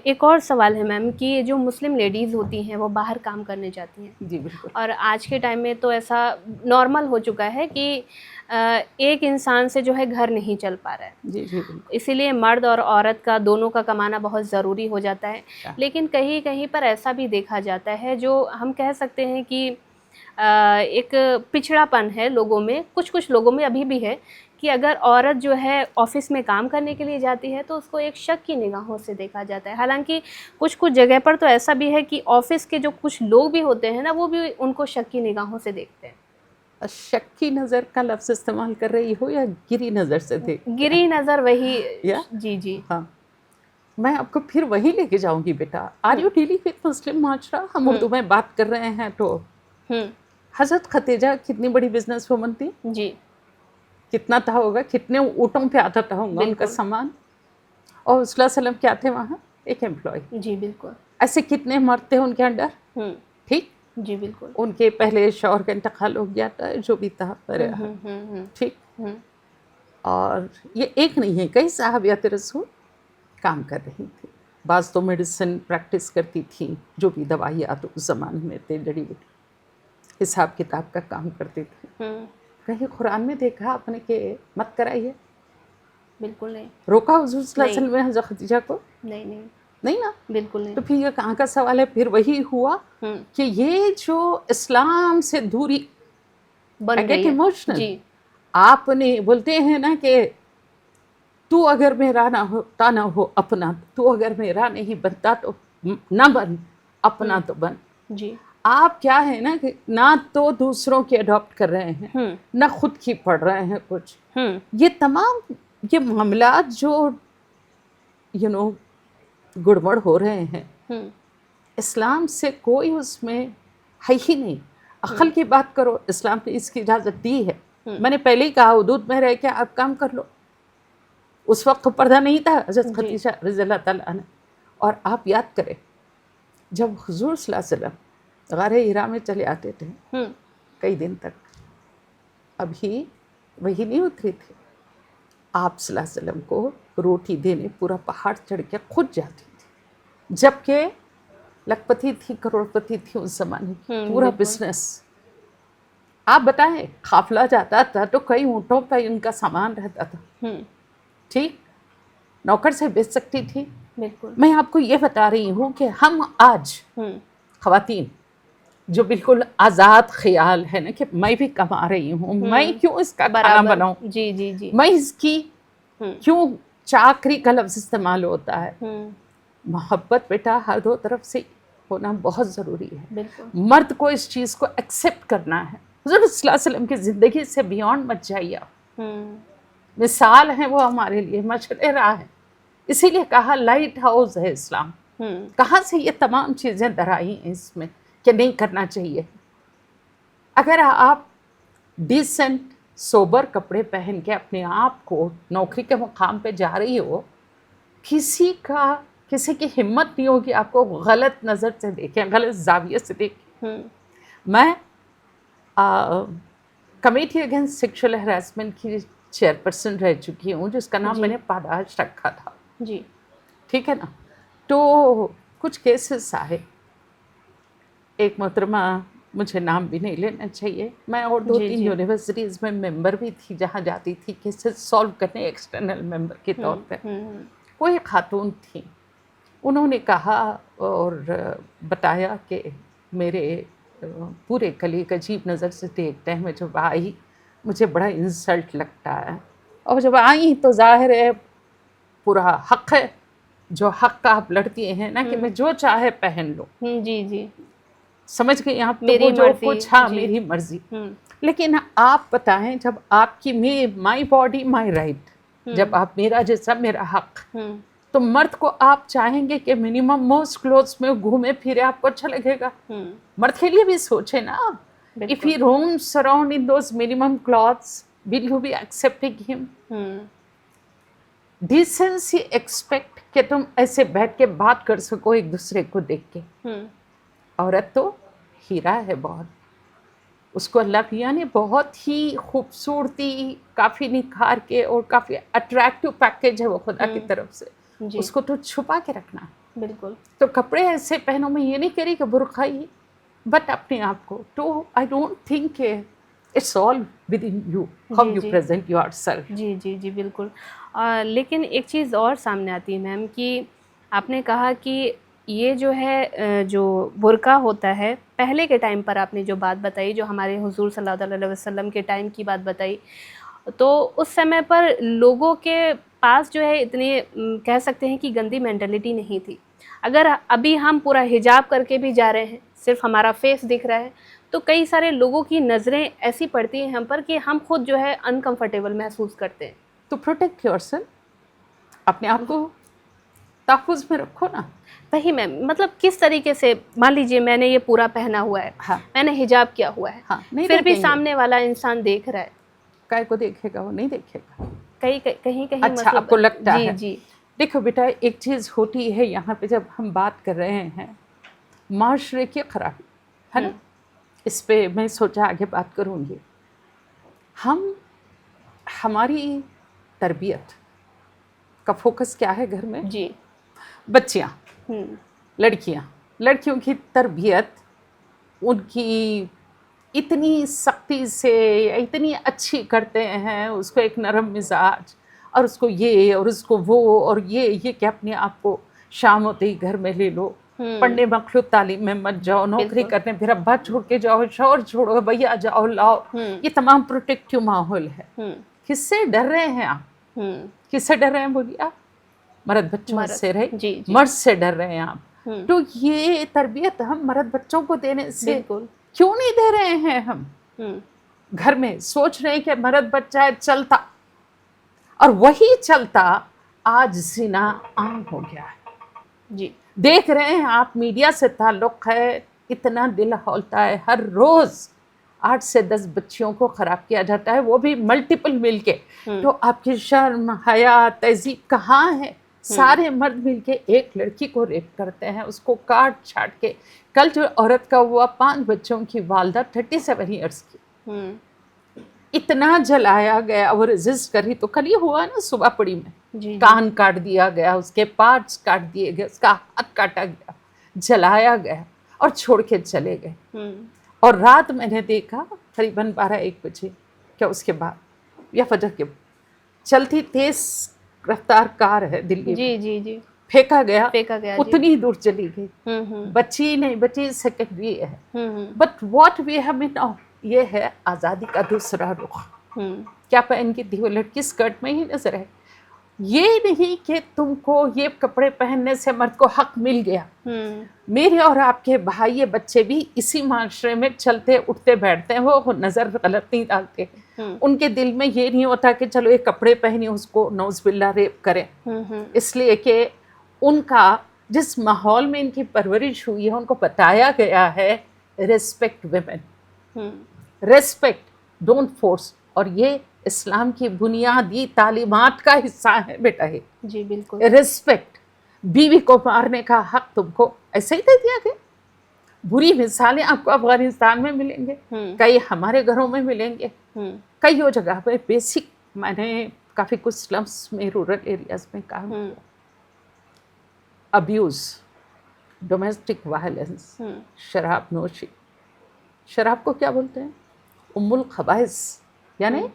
ایک اور سوال ہے میم کہ جو مسلم لیڈیز ہوتی ہیں وہ باہر کام کرنے جاتی ہیں. جی بالکل. اور آج کے ٹائم میں تو ایسا نارمل ہو چکا ہے کہ ایک انسان سے جو ہے گھر نہیں چل پا رہا ہے. جی جی بالکل. اسی لیے مرد اور عورت کا دونوں کا کمانا بہت ضروری ہو جاتا ہے. لیکن کہیں کہیں پر ایسا بھی دیکھا جاتا ہے جو ہم کہہ سکتے ہیں کہ ایک پچھڑا پن ہے لوگوں میں، کچھ لوگوں میں ابھی بھی ہے کہ اگر عورت جو ہے آفس میں کام کرنے کے لیے جاتی ہے تو اس کو ایک شک کی نگاہوں سے دیکھا جاتا ہے. حالانکہ کچھ جگہ پر تو ایسا بھی ہے کہ آفس کے جو کچھ لوگ بھی ہوتے ہیں نا وہ بھی ان کو شک کی نگاہوں سے دیکھتے ہیں. شک کی نظر کا لفظ استعمال کر رہی ہو یا گری نظر سے دیکھ؟ گری نظر وہی. جی جی ہاں. میں آپ کو پھر وہی لے کے جاؤں گی بیٹا. آر یو ڈیلنگ وتھ مسلم معاشرہ؟ ہم اردو میں بات کر رہے ہیں تو حضرت خدیجہ کتنی بڑی بزنس وومن تھی. جی. کتنا تھا ہوگا، کتنے اونٹوں پہ آتا تھا ہوگا ان کا سامان. اور صلی اللہ علیہ وسلم کیا تھے وہاں؟ ایک امپلائی. جی بالکل. ایسے کتنے مرد تھے ان کے انڈر. ٹھیک. جی بالکل. ان کے پہلے شوہر کا انتقال ہو گیا تھا، جو بھی تھا. ٹھیک. اور یہ ایک نہیں ہے، کئی صحابیات رسول کام کر رہی تھی. بعض تو میڈیسن پریکٹس کرتی تھیں، جو بھی دوائیات اس زمانے میں تھے، جڑی بوٹی حساب کتاب کا کام کرتے تھے. کہیں قرآن میں دیکھا آپ نے کہ مت کرائیے؟ بالکل نہیں. روکا حضور صلی اللہ علیہ وسلم نے حضرت خدیجہ کو؟ نہیں نا. بالکل نہیں. تو پھر یہ کہاں کا سوال ہے؟ پھر وہی ہوا کہ یہ جو اسلام سے دوری بن گئی ہے. جی آپ نے بولتے ہیں نا کہ تو اگر میرا نہ ہو اپنا، تو اگر میرا نہیں بنتا تو نہ بن، اپنا تو بن. جی آپ کیا ہے نا کہ نہ تو دوسروں کے اڈاپٹ کر رہے ہیں، نہ خود کی پڑھ رہے ہیں کچھ. یہ تمام یہ معاملات جو گڑبڑ ہو رہے ہیں، اسلام سے کوئی اس میں ہے ہی نہیں. عقل کی بات کرو، اسلام نے اس کی اجازت دی ہے. میں نے پہلے ہی کہا حدود میں رہ کے آپ کام کر لو. اس وقت تو پردہ نہیں تھا حضرت خدیجہ رضی اللہ تعالیٰ عنہ. اور آپ یاد کریں جب حضور صلی اللہ علیہ وسلم غار حرا میں چلے آتے تھے کئی دن تک، ابھی وہی نہیں اتری تھی، آپ صلی اللہ علیہ وسلم کو روٹی دینے پورا پہاڑ چڑھ کے خود جاتی تھی. جبکہ لکھپتی تھی، کروڑ پتی تھی اس زمانے کی، پورا بزنس. آپ بتائیں قافلہ جاتا تھا تو کئی اونٹوں پہ ان کا سامان رہتا تھا. ٹھیک، نوکر سے بیچ سکتی تھی. بالکل. میں آپ کو یہ بتا رہی ہوں کہ ہم آج خواتین جو بالکل آزاد خیال ہے نا کہ میں بھی کما رہی ہوں، میں کیوں اس کا کھانا بناؤں، جی جی جی، میں اس کی کیوں، چاکری کا لفظ استعمال ہوتا ہے. محبت بیٹا ہر دو طرف سے ہونا بہت ضروری ہے. بالکل. مرد کو اس چیز کو ایکسیپٹ کرنا ہے. حضور صلی اللہ علیہ وسلم کی زندگی سے بیونڈ مت جائیے آپ. مثال ہیں وہ ہمارے لیے، مشعل راہ ہے. اسی لیے کہا لائٹ ہاؤس ہے اسلام. کہاں سے یہ تمام چیزیں در آئی ہیں اس میں کہ نہیں کرنا چاہیے. اگر آپ ڈیسنٹ سوبر کپڑے پہن کے اپنے آپ کو نوکری کے مقام پہ جا رہی ہو، کسی کی ہمت نہیں ہوگی آپ کو غلط نظر سے دیکھیں، غلط زاویے سے دیکھیں. میں کمیٹی اگینسٹ سیکشل ہراسمنٹ کی چیئرپرسن رہ چکی ہوں، جس کا نام میں نے پاداش رکھا تھا. جی ٹھیک ہے نا. تو کچھ کیسز آئے، ایک محترمہ، مجھے نام بھی نہیں لینا چاہیے، میں اور 2-3 یونیورسٹیز میں ممبر بھی تھی جہاں جاتی تھی کیسز سالو کرنے ایکسٹرنل ممبر کے طور پہ. کوئی خاتون تھی، انہوں نے کہا اور بتایا کہ میرے پورے کلیگ عجیب نظر سے دیکھتے ہیں. میں جب آئی مجھے بڑا انسلٹ لگتا ہے، اور جب آئی تو ظاہر ہے پورا حق ہے، جو حق کا آپ لڑتی ہیں نا کہ میں جو چاہے پہن لوں. جی جی، سمجھ گئی آپ؟ میری جو مرضی. کچھ ہاں میری مرضی. لیکن آپ بتائیں جب آپ کی مائی باڈی مائی رائٹ، جب آپ میرا جیسا میرا حق، تو مرد کو آپ چاہیں گے کہ منیمم موسٹ کلوتھس میں گھومے پھرے، آپ کو اچھا لگے گا؟ مرد کے لیے بھی سوچے نا. If he roams around in those minimum clothes, will you be accepting him? Decency expect کہ تم ایسے بیٹھ کے بات کر سکو ایک دوسرے کو دیکھ کے. عورت تو ہیرا ہے بہت، اس کو اللہ میاں نے بہت ہی خوبصورتی، کافی نکھار کے اور کافی اٹریکٹیو پیکیج ہے وہ خدا کی طرف سے. اس کو تو چھپا کے رکھنا ہے. بالکل. تو کپڑے ایسے پہنو، میں یہ نہیں کری کہ برقع ہی، بٹ اپنے آپ کو. تو آئی ڈونٹ تھنک کہ it's all within you how you present yourself. جی جی جی بالکل. لیکن ایک چیز اور سامنے آتی ہے میم کہ آپ نے کہا کہ یہ جو ہے جو برقع ہوتا ہے، پہلے کے ٹائم پر آپ نے جو بات بتائی، جو ہمارے حضور صلی اللہ علیہ وسلم کے ٹائم کی بات بتائی، تو اس سمے پر لوگوں کے پاس جو ہے اتنی کہہ سکتے ہیں کہ گندی مینٹلٹی نہیں تھی. اگر ابھی ہم پورا حجاب کر کے بھی جا رہے ہیں، صرف ہمارا فیس دکھ رہا ہے، تو کئی سارے لوگوں کی نظریں ایسی پڑتی ہیں ہم پر کہ ہم خود جو ہے انکمفرٹیبل محسوس کرتے ہیں. تو پروٹیکٹ یور سیلف، اپنے آپ کو تحفظ میں رکھو نا. وہی میم، مطلب کس طریقے سے، مان لیجیے میں نے یہ پورا پہنا ہوا ہے، میں نے حجاب کیا ہوا ہے، پھر بھی سامنے والا انسان دیکھ رہا ہے. کائے کو دیکھے گا؟ وہ نہیں دیکھے گا. کہیں اچھا آپ کو لگتا ہے؟ جی. دیکھو بیٹا، ایک چیز ہوتی ہے یہاں پہ جب ہم بات کر رہے ہیں معاشرے کی خرابی ہے نا، اس پہ میں سوچا آگے بات کروں گی. ہماری تربیت کا فوکس کیا ہے گھر میں؟ جی بچیاں، لڑکیوں کی تربیت ان کی اتنی سختی سے اتنی اچھی کرتے ہیں، اس کو ایک نرم مزاج، اور اس کو یہ اور اس کو وہ، اور یہ کہ اپنے آپ کو شام ہوتے ہی گھر میں لے لو، پڑھنے مخلوط تعلیم میں مت جاؤ، نوکری کرنے پھر ابا چھوڑ کے جاؤ، شوہر چھوڑو، بھیا جاؤ لاؤ، یہ تمام پروٹیکٹیو ماحول ہے۔ کس سے ڈر رہے ہیں آپ؟ کس سے ڈر رہے ہیں بولیے آپ؟ مرد بچوں سے رہے، مرد سے ڈر رہے ہیں آپ۔ تو یہ تربیت ہم مرد بچوں کو دینے سے کیوں نہیں دے رہے ہیں؟ ہم گھر میں سوچ رہے ہیں کہ مرد بچہ ہے چلتا، اور وہی چلتا آج زنا عام ہو گیا ہے۔ دیکھ رہے ہیں آپ، میڈیا سے تعلق ہے، اتنا دل ہولتا ہے، ہر روز 8 سے 10 بچیوں کو خراب کیا جاتا ہے، وہ بھی ملٹیپل مل کے۔ تو آپ کی شرم، حیا، تہذیب کہاں ہے؟ سارے مرد مل کے ایک لڑکی کو ریپ کرتے ہیں، اس کو کاٹ چھاٹ کے۔ کل جو عورت کا ہوا 5 بچوں کی والدہ 37 ایئرس کی، اتنا جلایا گیا، وہ ریزسٹ کری تو کل یہ ہوا نا صبح پڑی میں، کان کاٹ دیا گیا، اس کے پارٹس کاٹ دیے گئے، اس کا ہاتھ کاٹا گیا، جلایا گیا اور چھوڑ کے چلے گئے۔ اور رات میں نے دیکھا قریباً 12-1 بجے، کیا اس کے بعد یا فجر کے چلتی تیز رفتار کار ہے دلی میں، پھینکا گیا، اتنی دور چلی گئی، بچی نہیں بچی، سیکنڈری ہے۔ But what we have now, یہ ہے آزادی کا دوسرا رخ۔ کیا پہن کی تھی وہ لڑکی؟ اسکرٹ میں ہی نظر ہے۔ یہ نہیں کہ تم کو یہ کپڑے پہننے سے مرد کو حق مل گیا۔ میرے اور آپ کے بھائی بچے بھی اسی معاشرے میں چلتے اٹھتے بیٹھتے ہیں، وہ نظر غلط نہیں ڈالتے، ان کے دل میں یہ نہیں ہوتا کہ چلو یہ کپڑے پہنی اس کو نعوذ باللہ ریپ کریں، اس لیے کہ ان کا جس ماحول میں ان کی پرورش ہوئی ہے، ان کو بتایا گیا ہے respect women, respect, don't force, اور یہ اسلام کی بنیادی تعلیمات کا حصہ ہے بیٹا ہے۔ جی بالکل، ریسپیکٹ۔ بیوی کو مارنے کا حق تم کو ایسے ہی دے دیا گیا۔ بری مثالیں آپ کو افغانستان میں ملیں گے، کئی ہمارے گھروں میں ملیں گے، کئی وہ جگہ پہ بیسک، میں نے کافی کچھ سلمس میں، رورل ایریاز میں کام کیا۔ ابیوز، ڈومیسٹک وائلنس، شراب نوشی۔ شراب کو کیا بولتے ہیں؟ ام الخبائث، یعنی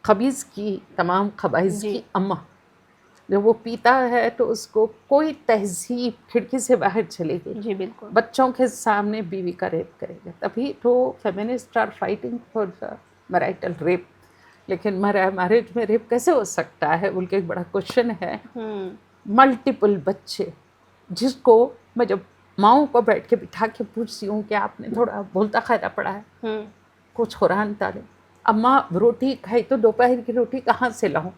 خبیث کی، تمام خبائث کی اماں۔ جب وہ پیتا ہے تو اس کو کوئی تہذیب کھڑکی سے باہر چلے گی، جی بالکل، بچوں کے سامنے بیوی کا ریپ کرے گا۔ تبھی تو feminist are fighting for the marital rape. لیکن میرج میں ریپ کیسے ہو سکتا ہے بلکہ ایک بڑا کوشچن ہے۔ ملٹیپل بچے، جس کو میں جب ماؤں کو بیٹھ کے بٹھا کے پوچھتی ہوں کہ آپ نے تھوڑا بولتا قاعدہ پڑھا ہے، کچھ قرآن تعلیم، اماں روٹی کھائی تو دوپہر کی روٹی کہاں سے لاؤں؟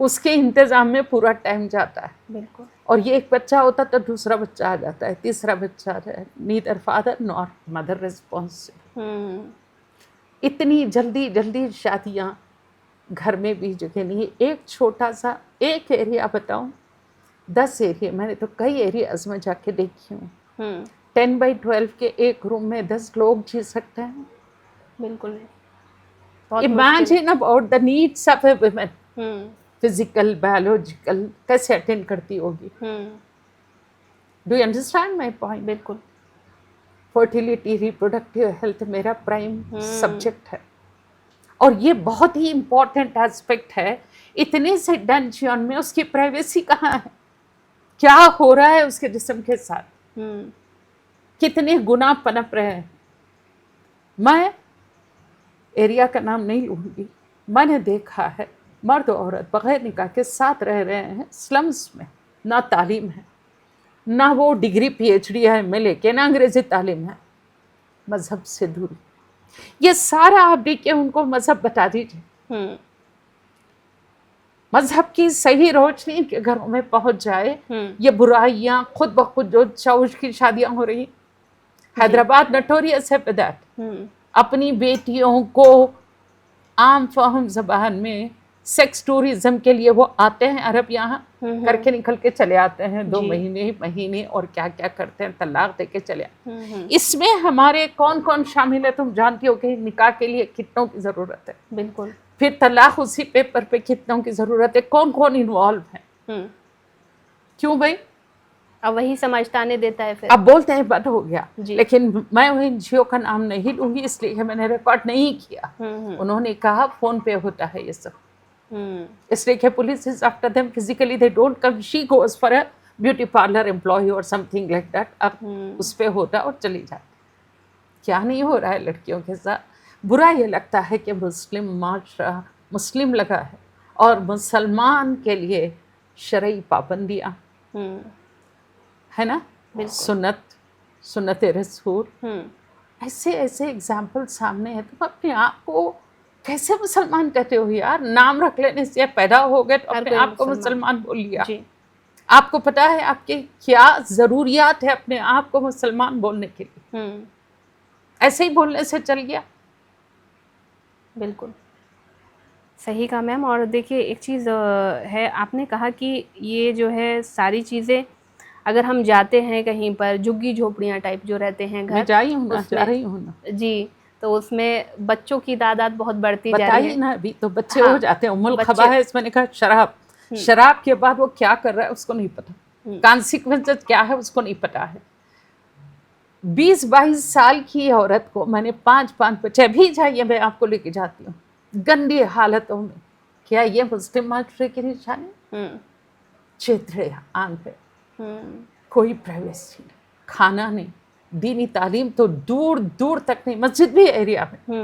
اس کے انتظام میں پورا ٹائم جاتا ہے۔ بالکل، اور یہ ایک بچہ ہوتا تو دوسرا بچہ آ جاتا ہے، تیسرا بچہ آ جائے، نیدر فادر نور مدر ریسپانسبل۔ اتنی جلدی جلدی شادیاں گھر میں بھی جگہ نہیں۔ ایک چھوٹا سا ایک ایریا بتاؤں، 10 ایریا، میں نے تو کئی ایریاز میں جا کے دیکھی ہوں، 10x12 کے ایک روم میں 10 لوگ جی سکتے ہیں۔ بالکل، imagine about the needs of a women, physical, biological, کیسے اٹینڈ کرتی ہوگی۔ Do you understand my point? بالکل، فرٹیلیٹی، ریپروڈکٹیو ہیلتھ میرا پرائم سبجیکٹ ہے، اور یہ بہت ہی امپورٹنٹ ایسپیکٹ ہے۔ اتنے سے ڈنجن میں اس کی پرائیویسی کہاں ہے؟ کیا ہو رہا ہے اس کے جسم کے ساتھ؟ کتنے گناہ پنپ رہے ہیں؟ میں ایریا کا نام نہیں لوں گی، میں نے دیکھا ہے مرد و عورت بغیر نکاح کے ساتھ رہ رہے ہیں سلمز میں، نہ تعلیم ہے، نہ وہ ڈگری PhD ہے MLA کے، نہ انگریزی تعلیم ہے، مذہب سے دوری۔ یہ سارا آپ دیکھ کے ان کو مذہب بتا دیجیے، مذہب کی صحیح روشنی کے گھروں میں پہنچ جائے۔ یہ برائیاں خود بخود، جو چاوش کی شادیاں ہو رہی، حیدرآباد نٹوریس ہے فار دیٹ۔ اپنی بیٹیوں کو عام فہم زبان میں سیکس ٹورزم کے لیے وہ آتے ہیں عرب، یہاں کر کے نکل کے چلے آتے ہیں، 2 مہینے اور کیا کیا کرتے ہیں، طلاق دے کے چلے آتے ہیں۔ اس میں ہمارے کون کون شامل ہے؟ تم جانتی ہو کہ نکاح کے لیے کتنوں کی ضرورت ہے، بالکل، پھر طلاق اسی پیپر پہ کتنوں کی ضرورت ہے، کون کون انوالو ہے۔ کیوں بھائی؟ اب وہی سماج تانے دیتا ہے پھر. اب بولتے ہیں بند ہو گیا. جی. لیکن میں وہ NGO کا نام نہیں لوں گی اس لیے کہ میں نے ریکارڈ نہیں کیا. انہوں نے کہا فون پہ ہوتا ہے یہ سب. اس لیے کہ police is after them physically they don't come. She goes for a beauty parlour employee اور سم تھنگ لائک دیٹ. اب اس پہ ہوتا اور چلی جاتی. کیا نہیں ہو رہا ہے لڑکیوں کے ساتھ. برا یہ لگتا ہے کہ مسلم معاشرہ مسلم لگا ہے اور مسلمان کے لیے شرعی پابندیاں ہے نا. سنت رسول ایسے ایگزامپل سامنے ہے. تم اپنے آپ کو کیسے مسلمان کہتے ہو یار؟ نام رکھ لینے سے پیدا ہو گئے تو اپنے آپ کو مسلمان بول لیا. آپ کو پتا ہے آپ کے کیا ضروریات ہے اپنے آپ کو مسلمان بولنے کے لیے؟ ایسے ہی بولنے سے چل گیا. بالکل صحیح کہا میم. اور دیکھیے ایک چیز ہے، آپ نے کہا کہ یہ جو ہے ساری چیزیں اگر ہم جاتے ہیں کہیں پر جھگی جھوپڑیاں ٹائپ جو رہتے ہیں گھر، میں جا رہی ہوں نا جی، تو اس میں بچوں کی تعداد بہت بڑھتی جا رہی ہے. بتائیے نا ابھی تو بچے ہو جاتے ہیں. ام الخبائث میں نے کہا شراب کے بعد وہ کیا کر رہا ہے اس کو نہیں پتا. کانسیکوینسز کیا ہے اس کو نہیں پتا ہے. 20-22 سال کی عورت کو میں نے 5 بچے بھی جائیے میں آپ کو لے کے جاتی ہوں گندی حالتوں میں. کیا یہ مسلم معاشرے کی نشانی؟ چترے آنکھ ہے. کوئی پرائیویسی نہیں، کھانا نہیں، دینی تعلیم تو دور دور تک نہیں. مسجد بھی ایریا میں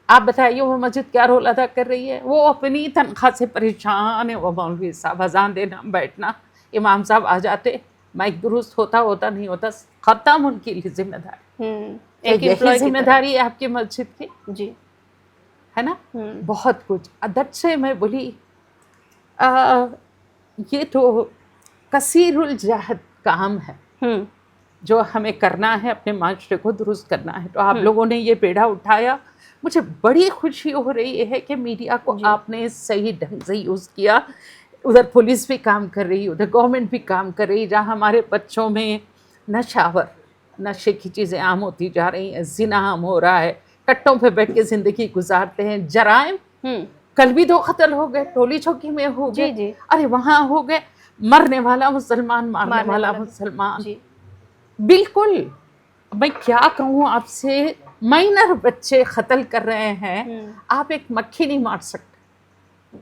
آپ بتائیے وہ مسجد کیا رول ادا کر رہی ہے؟ وہ اپنی تنخواہ سے پریشان ہے. وہ مولوی صاحب اذان دینا بیٹھنا، امام صاحب آ جاتے، مائک درست ہوتا نہیں ہوتا، ختم ان کی ذمہ داری. یہی ذمہ داری ہے آپ کی مسجد کی. جی ہے نا. بہت کچھ عدد سے میں بولی یہ تو کثیر الجہد کام ہے جو ہمیں کرنا ہے، اپنے معاشرے کو درست کرنا ہے. تو آپ لوگوں نے یہ بیڑا اٹھایا. مجھے بڑی خوشی ہو رہی ہے کہ میڈیا کو آپ نے صحیح ڈھنگ سے یوز کیا. ادھر پولیس بھی کام کر رہی، ادھر گورنمنٹ بھی کام کر رہی. جہاں ہمارے بچوں میں نشے کی چیزیں عام ہوتی جا رہی ہیں، زنا عام ہو رہا ہے، کٹوں پہ بیٹھ کے زندگی گزارتے ہیں. جرائم کل بھی 2 قتل ہو گئے، ٹولی چوکی میں ہو گئے. ارے وہاں ہو گئے، مرنے والا مسلمان مارنے والا مسلمان. بالکل. میں کیا کہوں آپ سے، مائنر بچے قتل کر رہے ہیں. آپ ایک مکھی نہیں مار سکتے.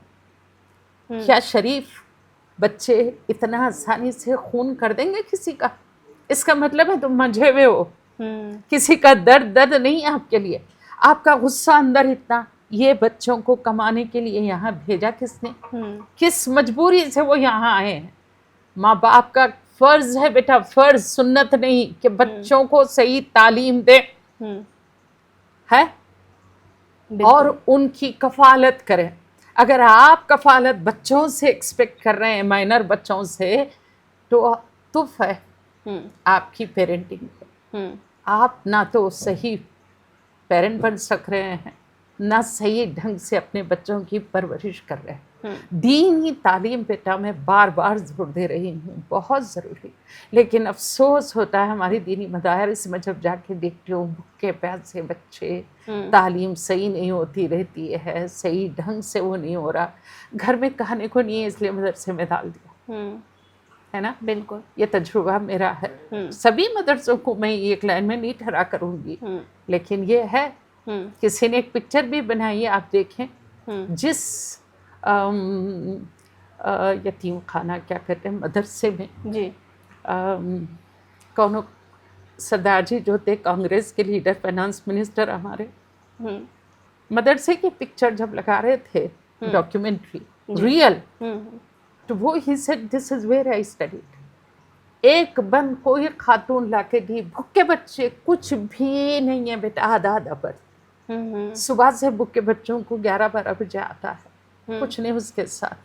کیا شریف بچے اتنا آسانی سے خون کر دیں گے کسی کا؟ اس کا مطلب ہے تم منجھے ہوئے ہو. کسی کا درد نہیں آپ کے لیے. آپ کا غصہ اندر اتنا. یہ بچوں کو کمانے کے لیے یہاں بھیجا کس نے؟ کس مجبوری سے وہ یہاں آئے ہیں؟ ماں باپ کا فرض ہے بیٹا، فرض، سنت نہیں، کہ بچوں کو صحیح تعلیم دے ہے اور ان کی کفالت کریں. اگر آپ کفالت بچوں سے ایکسپیکٹ کر رہے ہیں، مائنر بچوں سے، تو تف ہے آپ کی پیرنٹنگ پہ. آپ نہ تو صحیح پیرنٹ بن سک رہے ہیں، نہ صحیح ڈھنگ سے اپنے بچوں کی پرورش کر رہے ہیں. دینی تعلیم بیٹا میں بار زور دے رہی ہوں، بہت ضروری. لیکن افسوس ہوتا ہے ہماری دینی مدارس میں جب جا کے دیکھتی ہوں بھوکے پیاسے بچے، تعلیم صحیح نہیں ہوتی رہتی ہے، صحیح ڈھنگ سے وہ نہیں ہو رہا. گھر میں کہنے کو نہیں ہے اس لیے مدرسے میں ڈال دیا ہے نا. بالکل یہ تجربہ میرا ہے. سبھی مدرسوں کو میں ایک لائن میں نہیں ٹھہرا کروں گی، لیکن یہ ہے کسی نے ایک پکچر بھی بنائی ہے، آپ دیکھیں، جس یتیم خانہ کیا کہتے ہیں مدرسے میں کونوں سردار جی جو تھے کانگریس کے لیڈر، فائنانس منسٹر ہمارے، مدرسے کی پکچر جب لگا رہے تھے ڈاکیومنٹری ریئل، تو وہ he said this is where I studied. ایک بند کوئی خاتون لا کے دی. بھوکے بچے کچھ بھی نہیں ہے بیٹا، آدھا پر صبح سے بھوکے بچوں کو 11-12 بجے آتا ہے، کچھ نہیں اس کے ساتھ.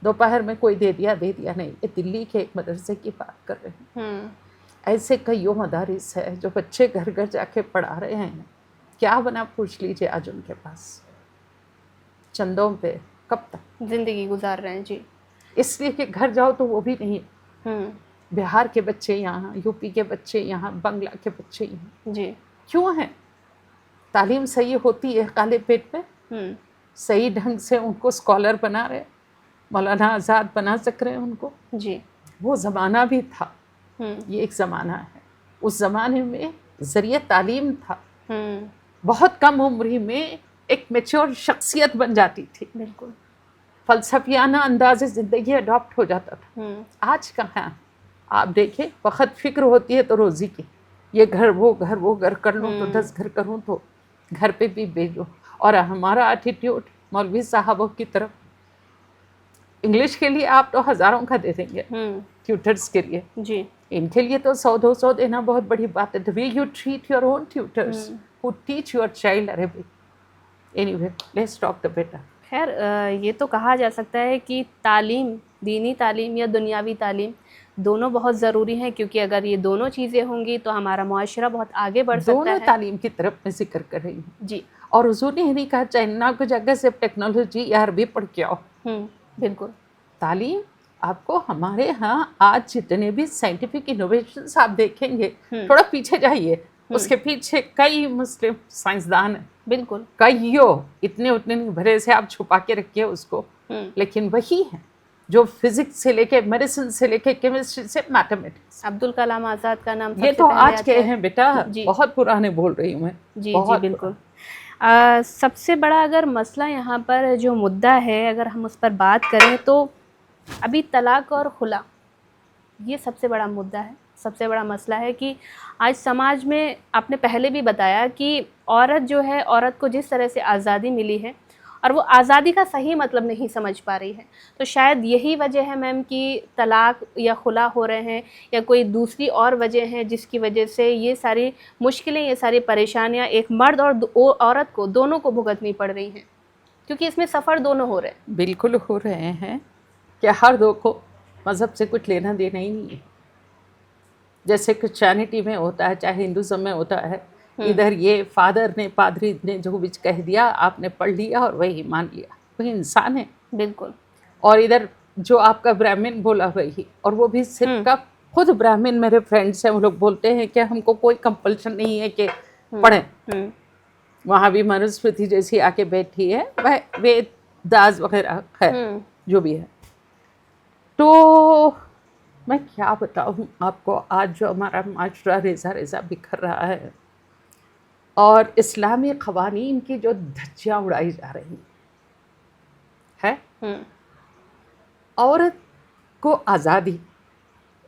دوپہر میں کوئی دے دیا نہیں. یہ دلی کے ایک مدرسے کی بات کر رہے ہیں. ایسے کئیوں مدارس ہے جو بچے گھر گھر جا کے پڑھا رہے ہیں. کیا بنا پوچھ لیجیے آج ان کے پاس. چندوں پہ کب تک زندگی گزار رہے ہیں. جی اس لیے کہ گھر جاؤ تو وہ بھی نہیں. بہار کے بچے یہاں، یو پی کے بچے یہاں، بنگلہ کے بچے یہاں. جی کیوں ہیں؟ تعلیم صحیح ہوتی ہے کالے پیٹ پہ، صحیح ڈھنگ سے ان کو اسکالر بنا رہے، مولانا آزاد بنا سک رہے ہیں ان کو. جی وہ زمانہ بھی تھا، یہ ایک زمانہ ہے. اس زمانے میں ذریعہ تعلیم تھا، بہت کم عمری میں ایک میچور شخصیت بن جاتی تھی، بالکل فلسفیانہ انداز زندگی اڈاپٹ ہو جاتا تھا. آج کہاں آپ دیکھیں، وقت فکر ہوتی ہے تو روزی کی، یہ گھر وہ گھر کر لوں تو 10 گھر کروں تو گھر پہ بھی بھیجو. اور ہمارا ایٹیٹیوڈ مولوی صاحبوں کی طرف، انگلش کے لیے آپ تو ہزاروں کا دے دیں گے ٹیوٹرز کے لیے، جی ان کے لیے تو 100-200 دینا بہت بڑی بات ہے. the way you treat your own tutors who teach your child Arabic. anyway let's talk the better. خیر یہ تو کہا جا سکتا ہے کہ تعلیم، دینی تعلیم یا دنیاوی تعلیم، دونوں بہت ضروری ہیں، کیونکہ اگر یہ دونوں چیزیں ہوں گی تو ہمارا معاشرہ بہت آگے بڑھ سکتا دونوں ہے. تعلیم کی طرف میں ذکر کر رہی ہوں. جی اور حضور نے یہ نہیں کہا چائنا کو جگہ سے ٹیکنالوجی یا عربی پڑھ کے آؤ. بالکل. تعلیم آپ کو ہمارے ہاں آج جتنے بھی سائنٹیفک انوویشنس آپ دیکھیں گے، تھوڑا پیچھے جائیے، اس کے پیچھے کئی مسلم سائنسدان ہیں. بالکل. کئیوں، اتنے نہیں بھرے سے آپ چھپا کے رکھیے اس کو، لیکن وہی ہے جو فزکس سے لے کے میڈیسن سے لے کے کیمسٹری سے میتھمیٹکس. عبدالکلام آزاد کا نام یہ تو آج کے ہیں بیٹا، بہت پرانے بول رہی ہوں میں. جی بالکل. سب سے بڑا اگر مسئلہ یہاں پر جو مدعا ہے، اگر ہم اس پر بات کریں تو ابھی طلاق اور خلا، یہ سب سے بڑا مدعا ہے، سب سے بڑا مسئلہ ہے کہ آج سماج میں، آپ نے پہلے بھی بتایا کہ عورت جو ہے، عورت کو جس طرح سے آزادی ملی ہے اور وہ آزادی کا صحیح مطلب نہیں سمجھ پا رہی ہے، تو شاید یہی وجہ ہے میم کہ طلاق یا خلا ہو رہے ہیں، یا کوئی دوسری اور وجہ ہیں جس کی وجہ سے یہ ساری مشکلیں، یہ ساری پریشانیاں ایک مرد اور عورت کو، دونوں کو بھگتنی پڑ رہی ہیں، کیونکہ اس میں سفر دونوں ہو رہے ہیں. بالکل ہو رہے ہیں کہ ہر دو کو مذہب سے کچھ لینا دینا ہی نہیں ہے. جیسے کرسچینٹی میں ہوتا ہے، چاہے ہندوازم میں ہوتا ہے، ادھر یہ فادر نے، پادری نے جو کچھ کہہ دیا آپ نے پڑھ لیا اور وہی مان لیا، وہی انسان ہے. بالکل. اور ادھر جو آپ کا برہمن بولا وہی، اور وہ بھی صرف کا خود برہمن، میرے فرینڈس ہیں، وہ لوگ بولتے ہیں کہ ہم کو کوئی کمپلشن نہیں ہے کہ پڑھیں. وہاں بھی منوسمرتی جیسی آ کے بیٹھی ہے، وہ وید داس وغیرہ ہے جو بھی ہے. تو میں کیا بتاؤں آپ کو، آج جو ہمارا معاشرہ ریزہ ریزہ بکھر رہا ہے اور اسلامی قوانین کی جو دھجیاں اڑائی جا رہی ہے. عورت کو آزادی،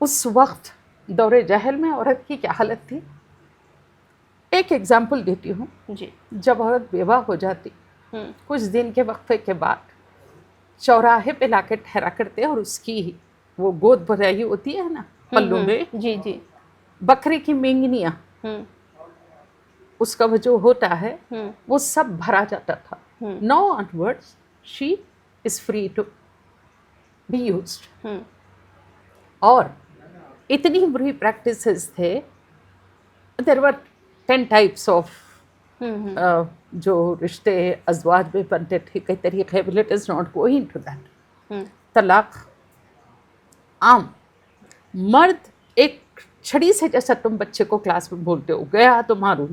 اس وقت دور جہل میں عورت کی کیا حالت تھی. ایک ایگزامپل دیتی ہوں. جی. جب عورت بیوہ ہو جاتی، کچھ دن کے وقفے کے بعد چوراہے پہ لا کے ٹھہرا کرتے، اور اس کی وہ گود بھرائی ہوتی ہے نا پلوں میں، جی بکرے کی مینگنیاں، اس کا وہ جو ہوتا ہے وہ سب بھرا جاتا تھا. Now onwards she is free to be used. اور اتنی بری پریکٹسز تھے. there were 10 types of جو رشتے ازواج میں بنتے تھے، کئی طریقے. let us not go into that. طلاق عام، مرد ایک چھڑی سے، جیسا تم بچے کو کلاس میں بولتے ہو، گیا تو ماروں،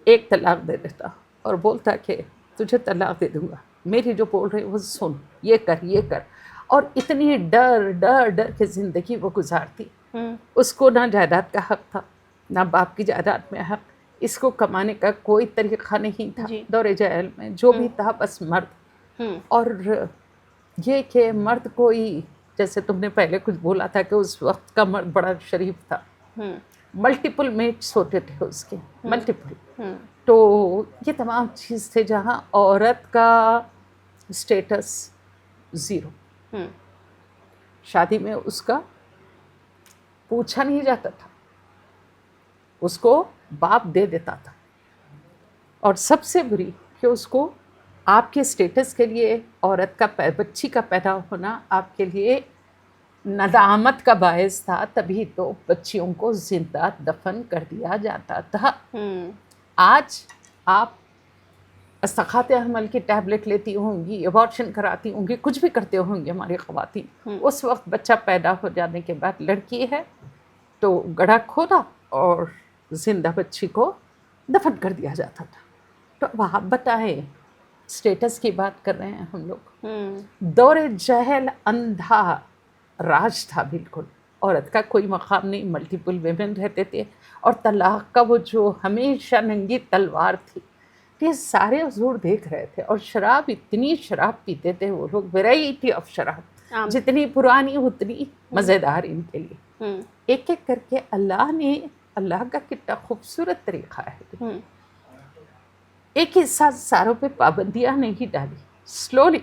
ایک طلاق دے دیتا اور بولتا کہ تجھے طلاق دے دوں گا، میری جو بول رہے وہ سن، یہ کر یہ کر. اور اتنی ڈر ڈر ڈر کے زندگی وہ گزارتی. اس کو نہ جائیداد کا حق تھا، نہ باپ کی جائیداد میں حق، اس کو کمانے کا کوئی طریقہ نہیں تھا. دور جہل میں جو بھی تھا بس مرد. اور یہ کہ مرد کوئی، جیسے تم نے پہلے کچھ بولا تھا کہ اس وقت کا مرد بڑا شریف تھا، ملٹیپل میٹس ہوتے تھے اس کے، ملٹیپل. تو یہ تمام چیز تھے جہاں عورت کا اسٹیٹس زیرو. شادی میں اس کا پوچھا نہیں جاتا تھا، اس کو باپ دے دیتا تھا. اور سب سے بری کہ اس کو آپ کے اسٹیٹس کے لیے عورت کا بچی کا پیدا ہونا آپ کے لیے ندامت کا باعث تھا، تبھی تو بچیوں کو زندہ دفن کر دیا جاتا تھا. آج آپ استخات حمل کی ٹیبلٹ لیتی ہوں گی، ایبارشن کراتی ہوں گی، کچھ بھی کرتے ہوں گے ہماری خواتین. اس وقت بچہ پیدا ہو جانے کے بعد لڑکی ہے تو گڑھا کھودا اور زندہ بچی کو دفن کر دیا جاتا تھا. تو اب آپ بتائیں، اسٹیٹس کی بات کر رہے ہیں ہم لوگ. دور جہل اندھا راج تھا بالکل. عورت کا کوئی مقام نہیں, ملٹیپل ویمن رہتے تھے, اور طلاق کا وہ جو ہمیشہ ننگی تلوار تھی, یہ سارے حضور دیکھ رہے تھے. اور شراب, اتنی شراب پیتے تھے وہ لوگ, ویرائٹی آف شراب, جتنی پرانی اتنی مزیدار ان کے لیے. ایک ایک کر کے اللہ کا کتنا خوبصورت طریقہ ہے. ایک ہی ساتھ ساروں پہ پابندیاں نہیں ڈالی, سلولی.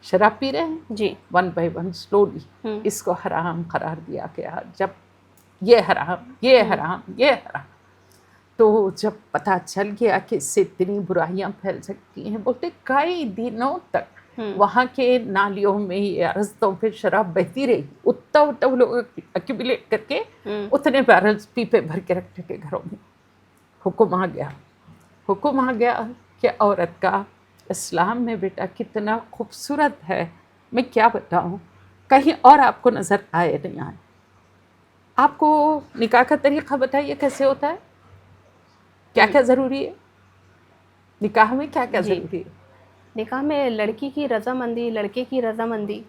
شراب پی رہے ہیں جی, ون بائی ون سلولی اس کو حرام قرار دیا گیا. جب یہ حرام, یہ حرام, یہ حرام, تو جب پتہ چل گیا کہ اس سے اتنی برائیاں پھیل سکتی ہیں, بولتے کئی دنوں تک وہاں کے نالیوں میں یا رستوں پہ شراب بہتی رہی. اتنا لوگ ایکومولیٹ کر کے اتنے بیرلز پیپے بھر کے رکھتے تھے گھروں میں. حکم آ گیا کہ عورت کا اسلام میں بیٹا کتنا خوبصورت ہے, میں کیا بتاؤں, کہیں اور آپ کو نظر آئے نہیں آئے. آپ کو نکاح کا طریقہ بتائیے کیسے ہوتا ہے, کیا کیا ضروری ہے نکاح میں, کیا کیا ضروری ہے؟ نکاح میں لڑکی کی رضامندی, لڑکے کی رضامندی,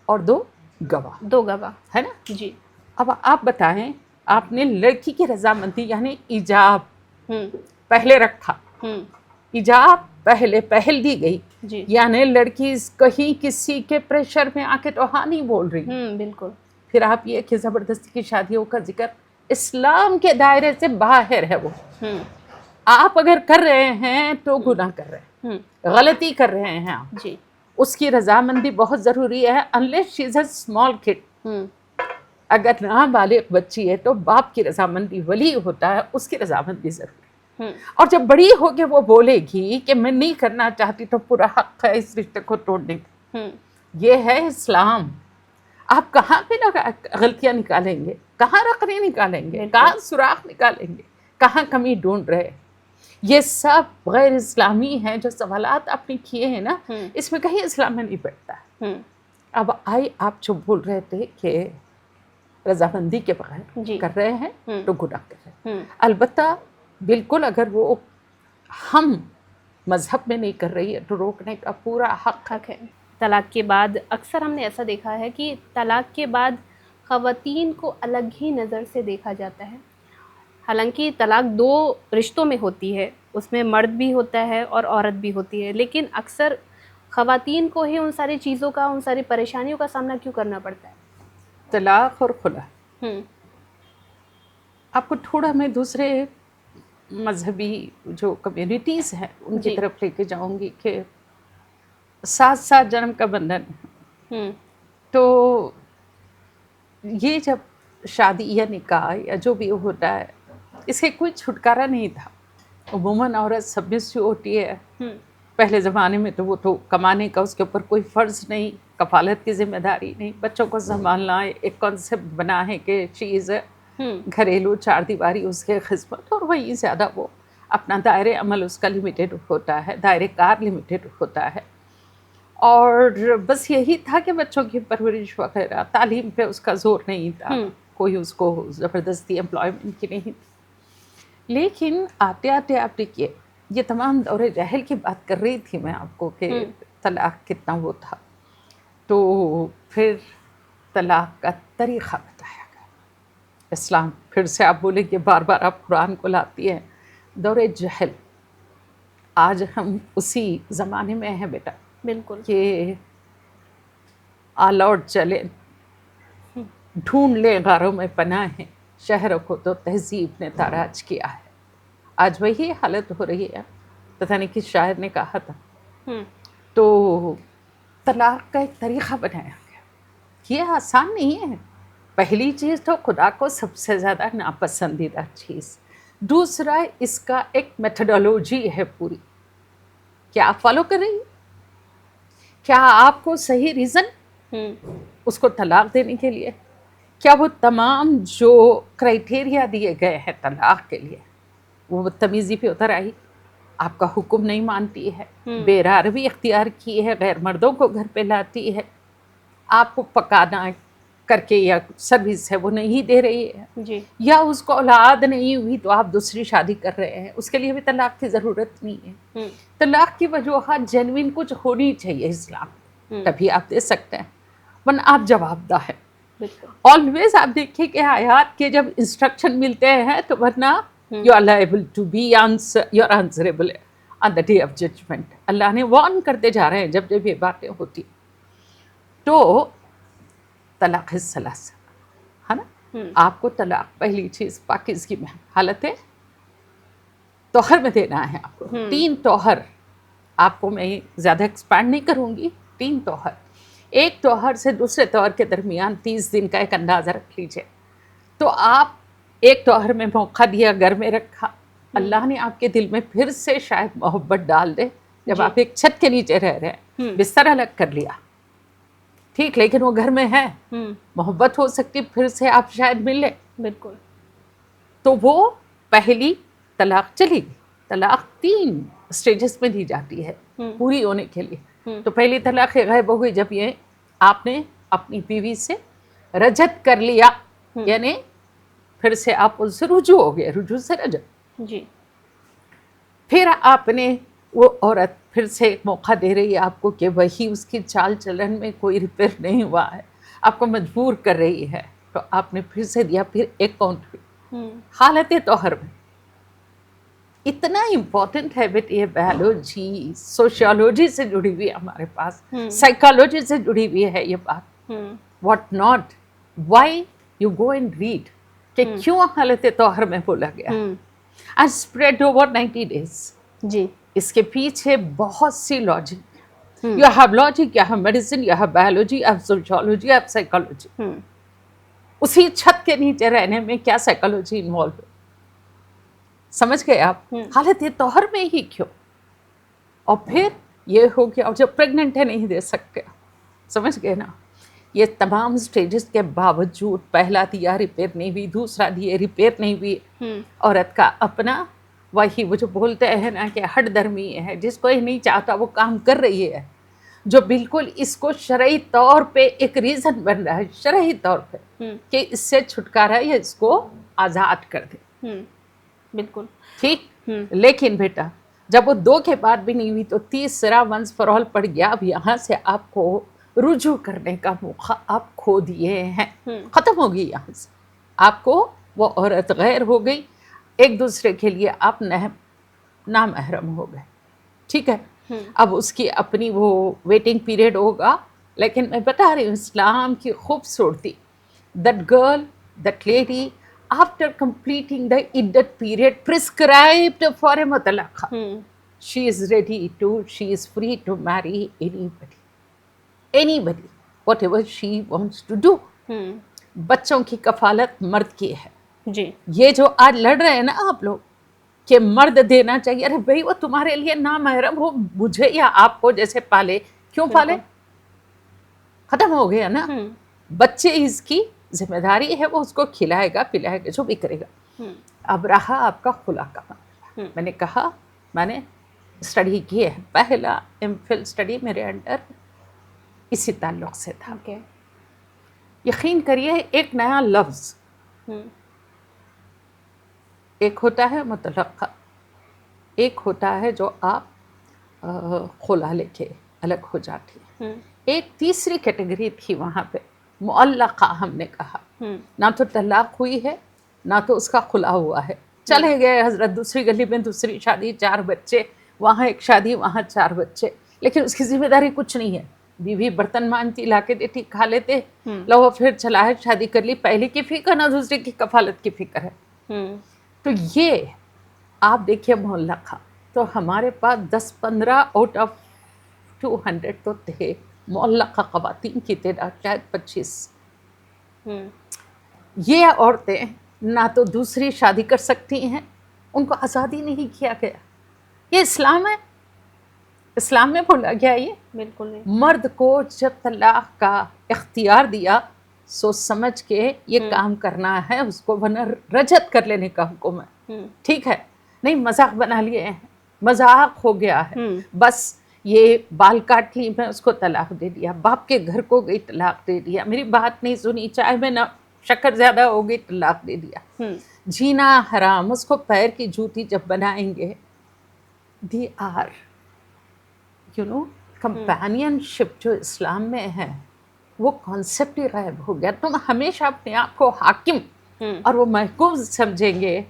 اور دو گواہ ہے نا. جی. اب آپ بتائیں, آپ نے لڑکی کی رضامندی یعنی ایجاب پہلے رکھا, ایجاب پہل دی گئی, جی, یعنی لڑکی کہیں کسی کے پریشر میں آ کے تو ہاں نہیں بول رہی. بالکل. پھر آپ یہ کہ زبردستی کی شادیوں کا ذکر اسلام کے دائرے سے باہر ہے. وہ آپ اگر کر رہے ہیں تو گناہ کر رہے ہیں, غلطی کر رہے ہیں آپ. جی. اس کی رضامندی بہت ضروری ہے. unless she is a small kid, اگر نابالغ بچی ہے تو باپ کی رضامندی, ولی ہوتا ہے اس کی رضامندی ضروری. اور جب بڑی ہوگی وہ بولے گی کہ میں نہیں کرنا چاہتی, تو پورا حق ہے اس رشتے کو توڑنے کا. یہ ہے اسلام. آپ کہاں پہ غلطیاں نکالیں گے, کہاں رقنیں نکالیں گے, کہاں سوراخ نکالیں گے, کہاں کمی ڈھونڈ رہے. یہ سب غیر اسلامی ہیں. جو سوالات آپ نے کیے ہیں نا, اس میں کہیں اسلام میں نہیں پڑتا. اب آپ جو بول رہے تھے کہ رضامندی کے بغیر کر رہے ہیں تو گناہ کر رہے ہیں. البتہ بالکل اگر وہ ہم مذہب میں نہیں کر رہی ہے تو روکنے کا پورا حق ہے. طلاق کے بعد اکثر ہم نے ایسا دیکھا ہے کہ طلاق کے بعد خواتین کو الگ ہی نظر سے دیکھا جاتا ہے. حالانکہ طلاق 2 رشتوں میں ہوتی ہے, اس میں مرد بھی ہوتا ہے اور عورت بھی ہوتی ہے, لیکن اکثر خواتین کو ہی ان ساری چیزوں کا, ان ساری پریشانیوں کا سامنا کیوں کرنا پڑتا ہے؟ طلاق اور خلا. آپ کو تھوڑا میں دوسرے مذہبی جو کمیونٹیز ہیں ان کی طرف لے کے جاؤں گی کہ 7 جنم کا بندھن. تو یہ جب شادی یا نکاح یا جو بھی ہوتا ہے, اس سے کوئی چھٹکارا نہیں تھا. عموماً عورت سبمسو ہوتی ہے. پہلے زمانے میں تو وہ تو کمانے کا اس کے اوپر کوئی فرض نہیں, کفالت کی ذمہ داری نہیں, بچوں کو سنبھالنا ایک کانسیپٹ بنا ہے کہ چیز گھریلو 4 دیواری اس کے خدمت, اور وہی زیادہ وہ اپنا دائرے عمل اس کا لمیٹیڈ ہوتا ہے, دائرے کار لمیٹیڈ ہوتا ہے. اور بس یہی تھا کہ بچوں کی پرورش وغیرہ, تعلیم پہ اس کا زور نہیں تھا, کوئی اس کو زبردستی امپلائمنٹ کی نہیں تھی. لیکن آتے آتے آپ دیکھیے, یہ تمام دور جہل کی بات کر رہی تھی میں آپ کو کہ طلاق کتنا وہ تھا. تو پھر طلاق کا طریقہ بتایا گیا. اسلام پھر سے آپ بولیں کہ بار بار آپ قرآن کو لاتی ہیں. دور جہل, آج ہم اسی زمانے میں ہیں بیٹا. بالکل. کہ آلوٹ چلے, ڈھونڈ لے غاروں میں پناہ ہیں, شہروں کو تو تہذیب نے تاراج کیا ہے. آج وہی حالت ہو رہی ہے. پتہ نہیں کس شاعر نے کہا تھا. تو طلاق کا ایک طریقہ بنایا گیا. یہ آسان نہیں ہے. پہلی چیز تو خدا کو سب سے زیادہ ناپسندیدہ چیز. دوسرا, اس کا ایک میتھڈولوجی ہے پوری. کیا آپ فالو کر رہی ہیں؟ کیا آپ کو صحیح ریزن اس کو طلاق دینے کے لیے, کیا وہ تمام جو کرائٹیریا دیے گئے ہیں طلاق کے لیے وہ بدتمیزی پہ اتر آئی؟ آپ کا حکم نہیں مانتی ہے, بے راروی اختیار کی ہے, غیر مردوں کو گھر پہ لاتی ہے, آپ کو پکانا کر کے یا سروس ہے وہ نہیں دے رہی ہے, یا اس کو اولاد نہیں ہوئی تو آپ دوسری شادی کر رہے ہیں, اس کے لیے بھی طلاق کی ضرورت نہیں ہے. طلاق کی وجوہات جینوین کچھ ہونی چاہیے اسلام, تبھی آپ دے سکتے ہیں. ورنہ آپ جواب دہ ہیں. بالکل. آلویز آپ دیکھیں کہ آیات کے جب انسٹرکشن ملتے ہیں تو ورنہ you are liable to be you are answerable on the day of judgment. اللہ نے وارن کرتے جا رہے ہیں جب جب یہ باتیں ہوتی. تو طلاق ثلاثہ ہے نا. آپ کو طلاق پہلی چیز پاکیزگی میں حالت ہے توہر میں دینا ہے آپ کو. 3 توہر آپ کو میں زیادہ ایکسپینڈ نہیں کروں گی. 3 توہر. ایک توہر سے دوسرے توہر کے درمیان 30 دن کا ایک اندازہ رکھ لیجئے. تو آپ ایک توہر میں موقع دیا, گھر میں رکھا, اللہ نے آپ کے دل میں پھر سے شاید محبت ڈال دے جب آپ ایک چھت کے نیچے رہ رہے ہیں, بستر الگ کر لیا ٹھیک, لیکن وہ گھر میں ہے, محبت ہو سکتی پھر سے آپ شاید مل لیں. بالکل. تو وہ پہلی طلاق چلی گئی. طلاق 3 اسٹیجز میں دی جاتی ہے پوری ہونے کے لیے. تو پہلی طلاق غائب ہو گئی جب یہ آپ نے اپنی بیوی سے رجعت کر لیا, یعنی پھر سے آپ اس سے رجوع ہو گئے, رجوع سے رجعت. جی. پھر آپ نے وہ عورت پھر سے ایک موقع دے رہی ہے آپ کو کہ وہی اس کی چال چلن میں کوئی ریپیئر نہیں ہوا ہے, آپ کو مجبور کر رہی ہے, تو آپ نے پھر سے دیا, پھر ایک کاؤنٹ پہ حالت توہر میں. اتنا امپورٹنٹ ہے بیٹ یہ بایولوجی سوشیولوجی سے جڑی ہوئی ہے ہمارے پاس, سائیکالوجی سے جڑی ہوئی ہے یہ بات. What not, why you go and read کہ کیوں حالت توہر میں بولا گیا اینڈ اسپریڈ اوور 90 days. جی. اس کے پیچھے بہت سی logic. You have logic, you have medicine, you have biology, you have sociology, you have psychology. اسی چھت کے نیچے رہنے میں کیا سائیکالوجی انوالو ہے, سمجھ گئے آپ؟ حالت توہر میں ہی کیوں؟ اور پھر یہ ہو گیا, اور جب پریگننٹ ہے نہیں دے سکتے, سمجھ گئے نا. یہ تمام سٹیجز کے باوجود پہلا دیا ریپیئر نہیں ہوئی, دوسرا دیے ریپیئر نہیں ہوئی. عورت کا اپنا وہی وہ جو بولتے ہیں نا کہ ہٹ درمی ہے, جس کو یہ نہیں چاہتا وہ کام کر رہی ہے, جو بالکل اس کو شرعی طور پہ ایک ریزن بن رہا ہے, شرعی طور پہ کہ اس سے چھٹکارا یا اس کو آزاد کر دے. بالکل ٹھیک. لیکن بیٹا جب وہ 2 کے بعد بھی نہیں ہوئی تو تیسرا ونس فار آل پڑ گیا. اب یہاں سے آپ کو رجوع کرنے کا موقع آپ کھو دیے ہیں, ختم ہو گئی یہاں سے. آپ کو وہ عورت غیر ہو گئی, ایک دوسرے کے لیے آپ نامحرم ہو گئے. ٹھیک ہے. اب اس کی اپنی وہ ویٹنگ پیریڈ ہوگا, لیکن میں بتا رہی ہوں اسلام کی خوبصورتی. That girl, that lady, after completing the iddat period prescribed for a mutalaqa, she is ready to, she is free to marry anybody, whatever she wants to do. بچوں کی کفالت مرد کی ہے. جی. یہ جو آج لڑ رہے ہیں نا آپ لوگ کہ مرد دینا چاہیے, ارے بھائی وہ تمہارے لیے نامحرم ہو, مجھے یا آپ کو جیسے پالے, کیوں پالے؟ ختم ہو گیا نا. بچے اس کی ذمہ داری ہے, وہ اس کو کھلائے گا پلائے گا جو بھی کرے گا. اب رہا آپ کا خلا کا معاملہ. میں نے کہا میں نے اسٹڈی کی ہے, پہلا MPhil اسٹڈی میرے انڈر اسی تعلق سے تھا. یقین کریے ایک نیا لفظ, ایک ہوتا ہے مطلقہ, ایک ہوتا ہے جو آپ خلا لے کے الگ ہو جاتی ہے. ایک تیسری کیٹیگری تھی وہاں پہ معلقہ. ہم نے کہا نہ تو طلاق ہوئی ہے نہ تو اس کا خلا ہوا ہے, چلے گئے حضرت دوسری گلی میں دوسری شادی, 4 بچے, وہاں ایک شادی, وہاں 4 بچے, لیکن اس کی ذمہ داری کچھ نہیں ہے. بیوی برتن مانتی, لا کے دیتی, کھا لیتے, لو پھر چلا ہے, شادی کر لی, پہلے کی فکر نہ دوسرے کی کفالت کی فکر ہے. تو یہ آپ دیکھیے معلقہ, تو ہمارے پاس 10-15 آؤٹ آف 200 تو تھے معلقہ خواتین کی تعداد شاید 25. یہ عورتیں نہ تو دوسری شادی کر سکتی ہیں, ان کو آزادی نہیں کیا گیا. یہ اسلام ہے, اسلام میں بولا گیا یہ. بالکل نہیں. مرد کو جب طلاق کا اختیار دیا سوچ سمجھ کے یہ کام کرنا ہے اس کو, ورنہ رجعت کر لینے کا حکم ہے. ٹھیک ہے, نہیں مذاق بنا لیے ہیں, مذاق ہو گیا ہے, بس یہ بال کاٹ لی, میں اس کو طلاق دے دیا, باپ کے گھر کو گئی طلاق دے دیا, میری بات نہیں سنی, چائے میں نہ شکر زیادہ ہو گئی طلاق دے دیا. جینا حرام, اس کو پیر کی جوتی جب بنائیں گے. دی آر کمپینین شپ جو اسلام میں ہے وہ کانسیپٹ ہی غائب ہو گیا. تم ہمیشہ اپنے آپ کو حاکم اور وہ محکوم سمجھیں گے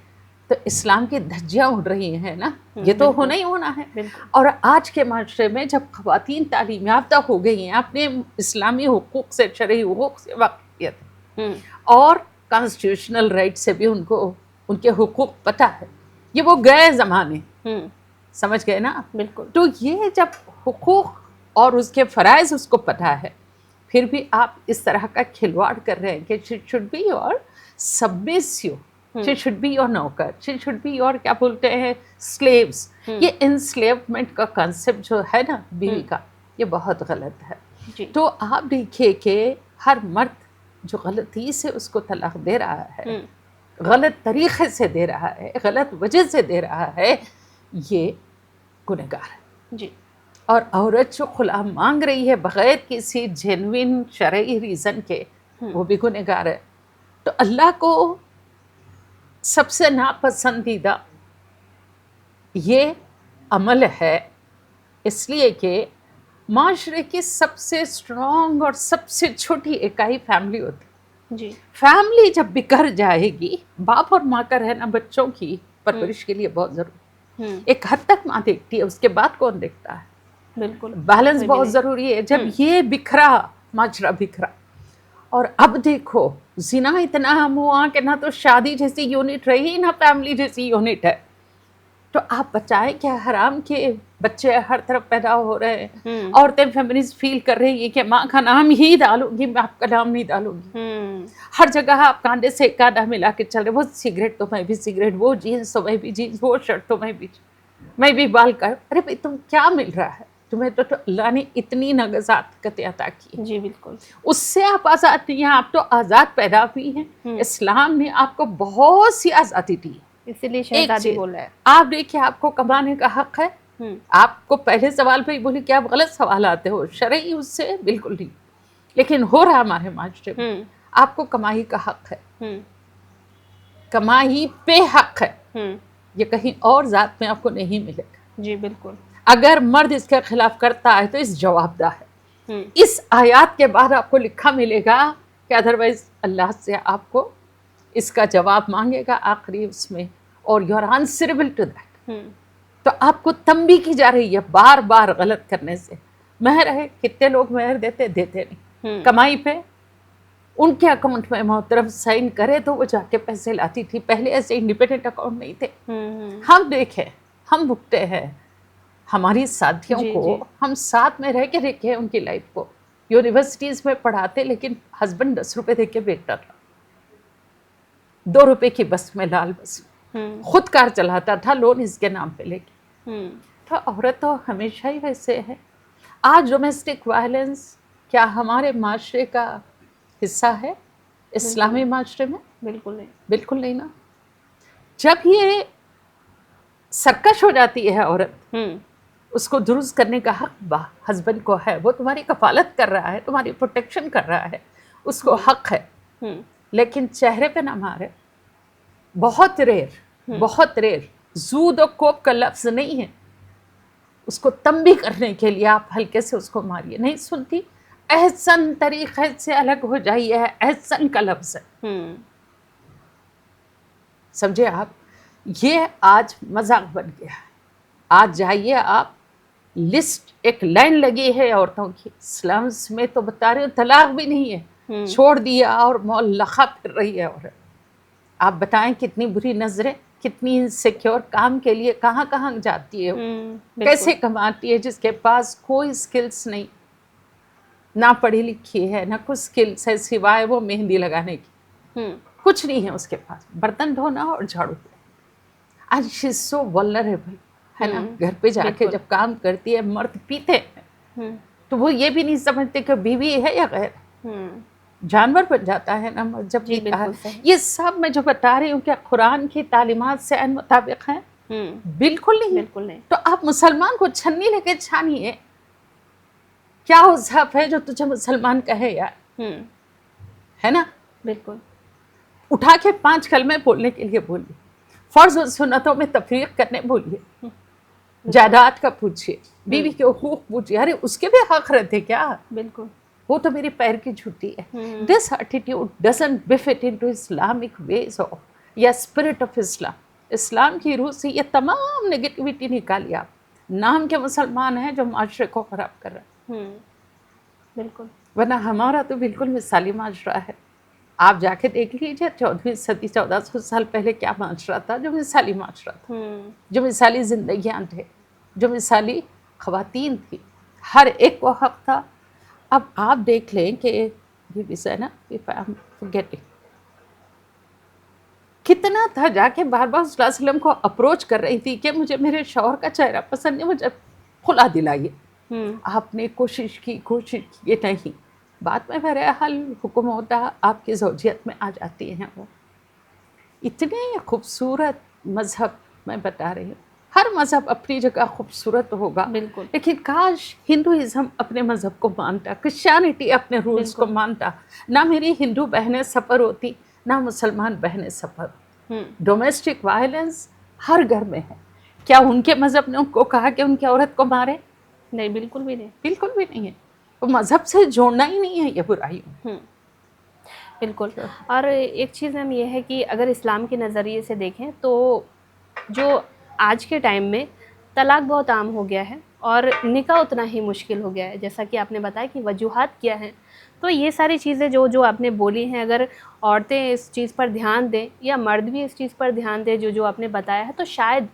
تو اسلام کی دھجیاں اڑ رہی ہیں نا. یہ تو ہونا ہی ہونا ہے. اور آج کے معاشرے میں جب خواتین تعلیم یافتہ ہو گئی ہیں، اپنے اسلامی حقوق سے، شرعی حقوق سے واقفیت اور کانسٹیٹیوشنل رائٹ سے بھی ان کو ان کے حقوق پتہ ہے، یہ وہ گئے زمانے، سمجھ گئے نا. بالکل. تو یہ جب حقوق اور اس کے فرائض اس کو پتہ ہے، پھر بھی آپ اس طرح کا کھلواڑ کر رہے ہیں کہ she should be your submissive, she should be your نوکر, she should be your کیا بولتے ہیں slaves. یہ enslavement کا کنسپٹ جو ہے نا بیوی کا، یہ بہت غلط ہے. تو آپ دیکھیے کہ ہر مرد جو غلطی سے اس کو طلاق دے رہا ہے، غلط طریقے سے دے رہا ہے، غلط وجہ سے دے رہا ہے، یہ گنہگار ہے. جی. اور عورت جو خلا مانگ رہی ہے بغیر کسی جینوین شرعی ریزن کے، وہ بھی گنہگار ہے. تو اللہ کو سب سے ناپسندیدہ یہ عمل ہے، اس لیے کہ معاشرے کی سب سے اسٹرانگ اور سب سے چھوٹی اکائی فیملی ہوتی ہے. جی. فیملی جب بکھر جائے گی، باپ اور ماں کا رہنا بچوں کی پرورش کے لیے بہت ضروری ہے. ایک حد تک ماں دیکھتی ہے، اس کے بعد کون دیکھتا ہے؟ بالکل. بیلنس بہت ضروری ہے. جب یہ بکھرا، معاشرہ بکھرا. اور اب دیکھو زنا اتنا عام ہوا کہ نہ تو شادی جیسی یونٹ رہی، نہ فیملی جیسی یونٹ ہے. تو آپ بچائیں کیا حرام کے بچے ہر طرف پیدا ہو رہے ہیں. عورتیں فیمنسٹ فیل کر رہی ہیں کہ ماں کا نام ہی ڈالوں گی، میں آپ کا نام نہیں ڈالوں گی. ہر جگہ آپ کانڈے سے کانڈا ملا کے چل رہے، وہ سگریٹ تو میں بھی سگریٹ، وہ جینس تو میں بھی جینس، وہ شرٹ تو میں بھی بال کر. ارے بھائی تم کیا مل رہا ہے تمہیں؟ تو اللہ نے اتنی نغزات عطا کی. جی بالکل. اس سے آپ آزاد نہیں ہیں، آپ تو آزاد پیدا ہوئی ہیں. اسلام نے آپ کو بہت سی آزادی دی ہے. اسی لیے شہزادی بولا ہے. آپ دیکھیے آپ کو کمانے کا حق ہے. آپ کو پہلے سوال پہ ہی بولی کہ آپ غلط سوال آتے ہو، شرعی اس سے بالکل نہیں، لیکن ہو رہا ہمارے معاشرے میں. آپ کو کمائی کا حق ہے، کمائی پہ حق ہے. یہ کہیں اور ذات میں آپ کو نہیں ملے گا. جی بالکل. اگر مرد اس کے خلاف کرتا ہے تو اس جواب دہ ہے. اس آیات کے بعد آپ کو لکھا ملے گا کہ ادروائز اللہ سے آپ کو اس کا جواب مانگے گا آخری اس میں، اور you are answerable to that. تو آپ کو تنبیہ کی جا رہی ہے بار بار غلط کرنے سے. مہر ہے، کتنے لوگ مہر دیتے نہیں. کمائی پہ ان کے اکاؤنٹ میں محترم سائن کرے تو وہ جا کے پیسے لاتی تھی. پہلے ایسے انڈیپینڈنٹ اکاؤنٹ نہیں تھے. ہم دیکھیں، ہم بھگتے ہیں ہماری ساتھیوں کو، ہم ساتھ میں رہ کے دیکھیں ان کی لائف کو. یونیورسٹیز میں پڑھاتے لیکن ہسبینڈ 10 روپے دے کے بیچتا تھا، 2 روپے کی بس میں، لال بس خود کار چلاتا تھا، لون اس کے نام پہ لے کے. تو عورت تو ہمیشہ ہی ویسے ہے. آج ڈومیسٹک وائلنس کیا ہمارے معاشرے کا حصہ ہے اسلامی معاشرے میں؟ بالکل نہیں. بالکل نہیں نا. جب یہ سرکش ہو جاتی ہے عورت، اس کو درست کرنے کا حق ہسبینڈ کو ہے. وہ تمہاری کفالت کر رہا ہے، تمہاری پروٹیکشن کر رہا ہے، اس کو حق ہے. لیکن چہرے پہ نہ مارے. بہت ریئر زود و کوب کا لفظ نہیں ہے. اس کو تنبیہ کرنے کے لیے آپ ہلکے سے اس کو ماریے. نہیں سنتی، احسن طریقے سے الگ ہو جائیے. احسن کا لفظ ہے، سمجھے آپ. یہ آج مذاق بن گیا ہے. آج جائیے آپ، لسٹ ایک لائن لگی ہے عورتوں کی. سلمز میں تو بتا رہے طلاق بھی نہیں ہے، چھوڑ دیا اور معلقہ پھر رہی ہے. اور آپ بتائیں کتنی بری نظریں، کتنی انسیکیور کام کے لیے کہاں کہاں جاتی ہے، کیسے کماتی ہے، جس کے پاس کوئی سکلز نہیں، نہ پڑھی لکھی ہے، نہ کچھ سکلز ہے سوائے وہ مہندی لگانے کی. کچھ نہیں ہے اس کے پاس، برتن دھونا اور جھاڑو. آج شی از سو ولنریبل ہے نا. گھر پہ جا کے جب کام کرتی ہے، مرد پیتے ہیں تو وہ یہ بھی نہیں سمجھتے کہ بیوی ہے یا غیر. جانور بن جاتا ہے نا جب پیتا ہے. یہ سب میں جو بتا رہی ہوں کہ قرآن کی تعلیمات سے عین مطابق ہیں؟ بالکل نہیں. تو آپ مسلمان کو چھنی لے کے چھانیے. کیا مذہب ہے جو تجھے مسلمان کہے یار، ہے نا. بالکل. اٹھا کے 5 کلمے بولنے کے لیے بولیے، فرض و سنتوں میں تفریق کرنے بولیے، جائیداد کا پوچھیے، بیوی کے حقوق پوچھیے. ارے اس کے بھی حق رہتے کیا؟ بالکل. وہ تو میری پیر کی جھوٹی ہے. This attitude doesn't befit into Islamic ways of یا اسپرٹ آف اسلام. اسلام کی روح سے یہ تمام نگیٹیوٹی نکالی آپ. نام کے مسلمان ہیں جو معاشرے کو خراب کر رہے ہیں. بالکل. ورنہ ہمارا تو بالکل مثالی معاشرہ ہے. آپ جا کے دیکھ لیجیے 14ویں صدی 1400 سال پہلے کیا معاشرہ تھا جو مثالی معاشرہ تھا, جو مثالی زندگیاں تھے, جو مثالی خواتین تھی, ہر ایک کو حق تھا. اب آپ دیکھ لیں کہ کتنا تھا, جا کے بار بار صلی اللہ علیہ وسلم کو اپروچ کر رہی تھی کہ مجھے میرے شوہر کا چہرہ پسند نہیں, مجھے کھلا دلائیے. آپ نے کوشش کی یہ نہیں. بعد میں بہرحال حکم ہوتا آپ کی زوجیت میں آ جاتی ہیں. وہ اتنے خوبصورت مذہب میں بتا رہی ہوں. ہر مذہب اپنی جگہ خوبصورت ہوگا, بالکل, لیکن کاش ہندوازم اپنے مذہب کو مانتا, کرسچینٹی اپنے رولز کو مانتا. نہ میری ہندو بہنیں سفر ہوتی, نہ مسلمان بہنیں سفر. ڈومیسٹک وائلنس ہر گھر میں ہے. کیا ان کے مذہب نے ان کو کہا کہ ان کی عورت کو مارے؟ نہیں, بالکل بھی نہیں, بالکل بھی نہیں ہے. وہ مذہب سے جوڑنا ہی نہیں ہے یہ برائی. بالکل. اور ایک چیز ہم یہ ہے کہ اگر اسلام کے نظریے سے دیکھیں تو جو آج کے ٹائم میں طلاق بہت عام ہو گیا ہے اور نکاح اتنا ہی مشکل ہو گیا ہے. جیسا کہ آپ نے بتایا کہ وجوہات کیا ہیں, تو یہ ساری چیزیں جو آپ نے بولی ہیں, اگر عورتیں اس چیز پر دھیان دیں یا مرد بھی اس چیز پر دھیان دیں جو آپ نے بتایا ہے, تو شاید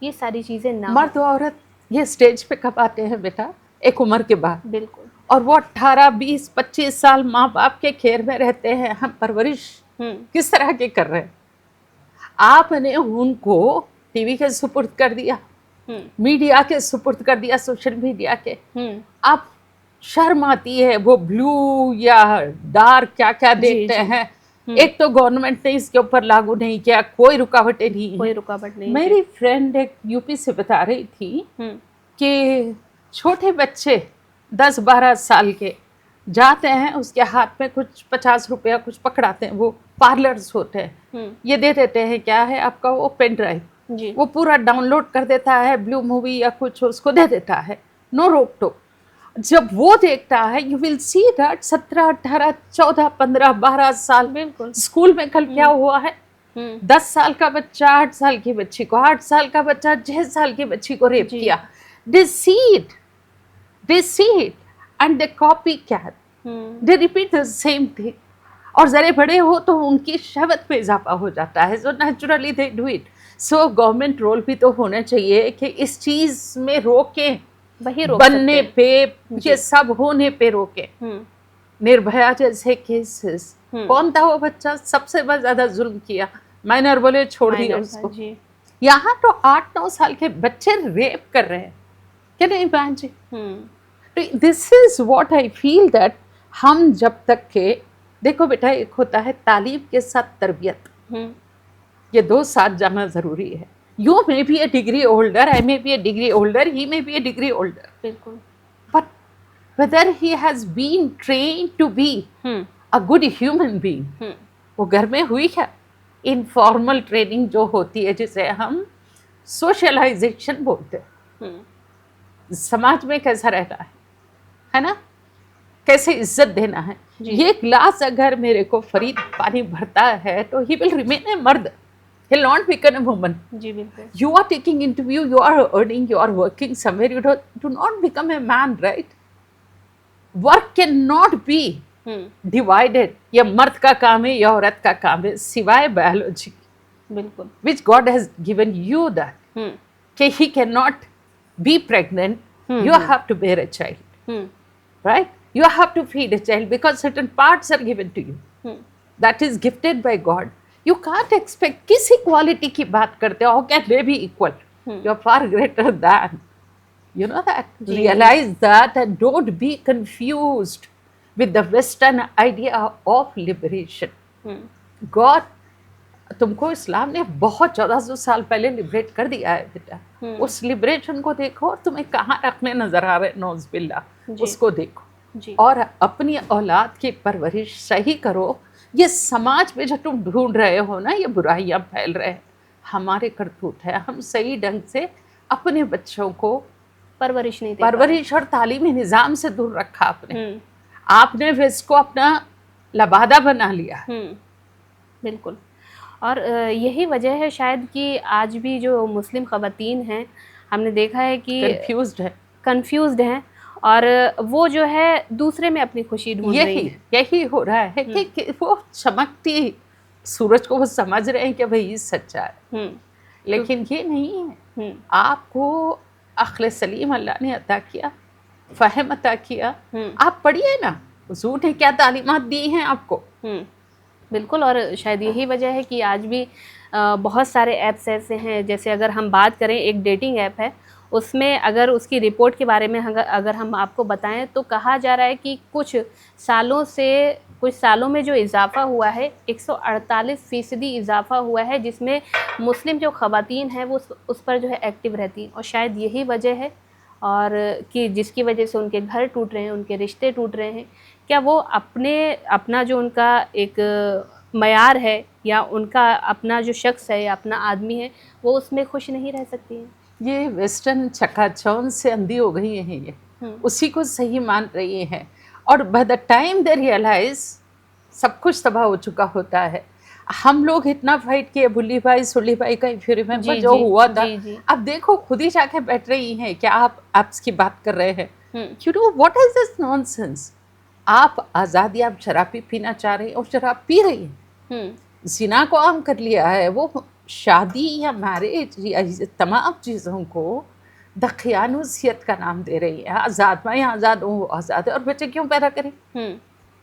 یہ ساری چیزیں نہ. مرد و عورت یہ سٹیج پہ کب آتے ہیں بیٹا؟ ایک عمر کے بعد. بالکل. اور وہ 18 20 25 سال ماں باپ کے کھیر میں رہتے ہیں. ہم پرورش کس طرح کے کر رہے ہیں؟ آپ نے ان کو ٹی وی کے سپرد کر دیا, میڈیا کے سپرد کر دیا, سوشل میڈیا کے. اب شرم آتی ہے, وہ بلو یا ڈارک کیا کیا دیکھتے ہیں. ایک تو گورنمنٹ نے اس کے اوپر لاگو نہیں کیا, کوئی رکاوٹیں نہیں, کوئی رکاوٹ نہیں. میری فرینڈ ایک یو پی سے بتا رہی تھی کہ چھوٹے بچے 10-12 سال کے جاتے ہیں, اس کے ہاتھ میں کچھ 50 روپیہ کچھ پکڑاتے ہیں, وہ پارلرز ہوتے ہیں, یہ دے دیتے ہیں, کیا ہے آپ کا وہ پین ڈرائیو, وہ پورا ڈاؤن لوڈ کر دیتا ہے, بلو مووی یا کچھ اس کو دے دیتا ہے, نو روک ٹوک. جب وہ دیکھتا ہے یو ول سی دیٹ 17 18 14 15 12 سال. بالکل. اسکول میں کل کیا ہوا ہے, 10 سال کا بچہ 8 سال کی بچی کو, 8 سال کا بچہ 6 سال کی بچی کو ریپ کیا. They see it and they copy cat. They repeat the same thing. اور ذرے بڑے ہو تو ان کی شہوت میں اضافہ ہو جاتا ہے, so naturally they do it. So government role بھی تو ہونا چاہیے کہ اس چیز میں روکیں, بننے پہ, یہ سب ہونے پہ روکیں. نربھیا جیسے کیسز, کون تھا وہ بچہ سب سے زیادہ ظلم کیا, مائنر بولے چھوڑ دیا اس کو. یہاں تو 8-9 سال کے بچے ریپ کر رہے ہیں, کیا نہیں بہن جی؟ دس is what I feel that ہم جب تک کہ دیکھو بیٹا, ایک ہوتا ہے تعلیم کے ساتھ تربیت, یہ دو ساتھ جانا ضروری ہے. You may be a degree older, I may be a degree older, he may be a degree older. بالکل. But whether he has been trained to be a good human being, وہ گھر میں ہوئی ہے. انفارمل ٹریننگ جو ہوتی ہے جسے ہم سوشلائزیشن بولتے ہیں, سماج میں کیسا رہنا ہے نا, کیسے عزت دینا ہے. یہ گلاس اگر میرے کو فرید پانی بھرتا ہے تو he will remain a مرد, he will not become a woman. جی بالکل. You are taking interview, you are earning, you are working somewhere, you do not become a man, right? Work cannot be divided, یہ مرد کا کام ہے یا عورت کا کام ہے, سوائے biology, بالکل, which God has given you that, کہ he cannot be pregnant, you have to bear a child, right? You have to feed a child because certain parts are given to you, that is gifted by God. You can't expect, کس equality کی بات کرتے ہو, can they be equal? You are far greater than, you know that, realize that and don't be confused with the Western idea of liberation. God تم کو اسلام نے بہت 1400 سال پہلے لبریٹ کر دیا ہے بیٹا. اس لبریشن کو دیکھو اور تمہیں کہاں رکھنے نظر آ رہے, نوز باللہ, اس کو دیکھو اور اپنی اولاد کی پرورش صحیح کرو. یہ سماج میں جو تم ڈھونڈ رہے ہو نا, یہ برائیاں پھیل رہے ہیں, ہمارے کرتوت ہے, ہم صحیح ڈھنگ سے اپنے بچوں کو پرورش نہیں, پرورش اور تعلیمی نظام سے دور رکھا آپ نے. آپ نے ویسٹ کو اپنا لبادہ بنا لیا. بالکل. اور یہی وجہ ہے شاید کہ آج بھی جو مسلم خواتین ہیں ہم نے دیکھا ہے کہ کنفیوزڈ ہیں اور وہ جو ہے دوسرے میں اپنی خوشی ڈھونڈ رہی ہیں. یہی ہو رہا ہے کہ وہ چمکتی سورج کو وہ سمجھ رہے ہیں کہ بھئی یہ سچا ہے، لیکن یہ نہیں ہے. آپ کو عقل سلیم اللہ نے عطا کیا، فہم عطا کیا. آپ پڑھیے نا حضور نے کیا تعلیمات دی ہیں آپ کو. بالکل. اور شاید یہی وجہ ہے کہ آج بھی بہت سارے ایپس ایسے ہیں، جیسے اگر ہم بات کریں ایک ڈیٹنگ ایپ ہے، اس میں اگر اس کی رپورٹ کے بارے میں اگر ہم آپ کو بتائیں تو کہا جا رہا ہے کہ کچھ سالوں میں جو اضافہ ہوا ہے 148% اضافہ ہوا ہے، جس میں مسلم جو خواتین ہیں وہ اس پر جو ہے ایکٹیو رہتی ہیں. اور شاید یہی وجہ ہے اور کہ جس کی وجہ سے ان کے گھر ٹوٹ رہے ہیں، ان کے رشتے ٹوٹ رہے ہیں. کیا وہ اپنا جو ان کا ایک معیار ہے یا ان کا اپنا جو شخص ہے یا اپنا آدمی ہے وہ اس میں خوش نہیں رہ سکتی ہیں؟ یہ ویسٹرن چکا چوند سے اندھی ہو گئی ہیں، یہ اسی کو صحیح مان رہی ہیں. اور by the time they realise سب کچھ تباہ ہو چکا ہوتا ہے. ہم لوگ اتنا فائٹ کیے بلی بھائی سلی بھائی کا if you remember جو ہوا تھا. اب دیکھو خود ہی جا کے بیٹھ رہی ہیں. کیا آپ ایپس کی بات کر رہے ہیں؟ You know what is this nonsense؟ آپ آزادی، آپ شراب پینا چاہ رہے ہیں اور شراب پی رہی ہیں. زنا کو عام کر لیا ہے. وہ شادی یا میرج یا تمام چیزوں کو دقیانوسیت کا نام دے رہی ہے. آزاد میں آزاد ہوں، وہ آزاد ہے. اور بچے کیوں پیدا کریں؟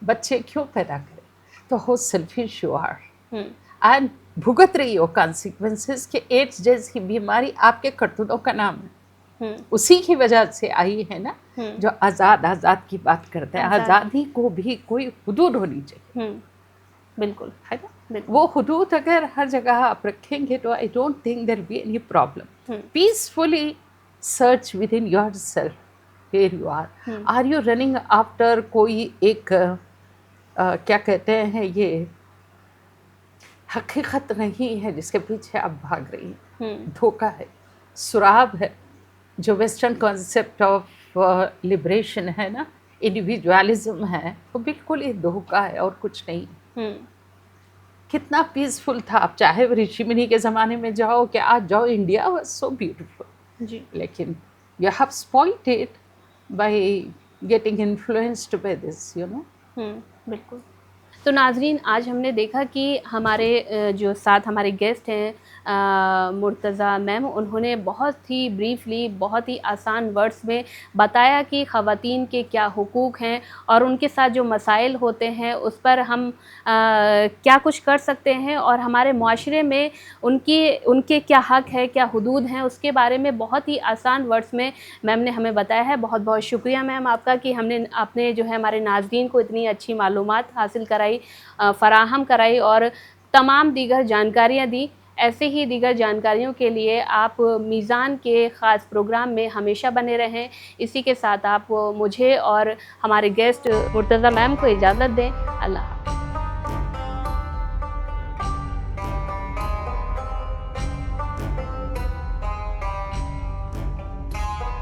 بچے کیوں پیدا کریں؟ تو ہو سیلفش یو آر اینڈ بھگت رہی ہو کانسیکوینسز کہ ایڈس جیسی بیماری آپ کے کرتوتوں کا نام ہے. اسی کی وجہ سے آئی ہے نا جو آزاد کی بات کرتے ہیں. آزادی کو بھی کوئی حدود ہونی چاہیے. بالکل ہے نا. وہ حدود اگر ہر جگہ آپ رکھیں گے تو I don't think there will be any problem. Peacefully search within yourself where you are. Are you running after کوئی ایک کیا کہتے ہیں یہ حقیقت نہیں ہے جس کے پیچھے آپ بھاگ رہی ہیں. دھوکہ ہے، سراب ہے. جو ویسٹرن کانسیپٹ آف لبریشن ہے نا، انڈیویجوالزم ہے، وہ بالکل ہی دھوکہ ہے اور کچھ نہیں. کتنا پیسفل تھا. آپ چاہے رشی منی کے زمانے میں جاؤ کہ آج جاؤ، انڈیا واز سو بیوٹیفل. لیکن you have spoiled it by getting influenced by this you know. بالکل. تو ناظرین، آج ہم نے دیکھا کہ ہمارے جو ساتھ ہمارے گیسٹ ہیں مرتضیٰ میم، انہوں نے بہت ہی بریفلی، بہت ہی آسان ورڈز میں بتایا کہ خواتین کے کیا حقوق ہیں اور ان کے ساتھ جو مسائل ہوتے ہیں اس پر ہم کیا کچھ کر سکتے ہیں اور ہمارے معاشرے میں ان کے کیا حق ہے، کیا حدود ہیں، اس کے بارے میں بہت ہی آسان ورڈز میں میم نے ہمیں بتایا ہے. بہت بہت شکریہ میم آپ کا کہ آپ نے جو ہے ہمارے ناظرین کو اتنی اچھی معلومات حاصل کرائی، فراہم کرائی اور تمام دیگر جانکاریاں دی. ایسے ہی دیگر جانکاریوں کے لیے آپ میزان کے خاص پروگرام میں ہمیشہ بنے رہیں. اسی کے ساتھ آپ مجھے اور ہمارے گیسٹ مرتضیٰ میم کو اجازت دیں. اللہ حافظ.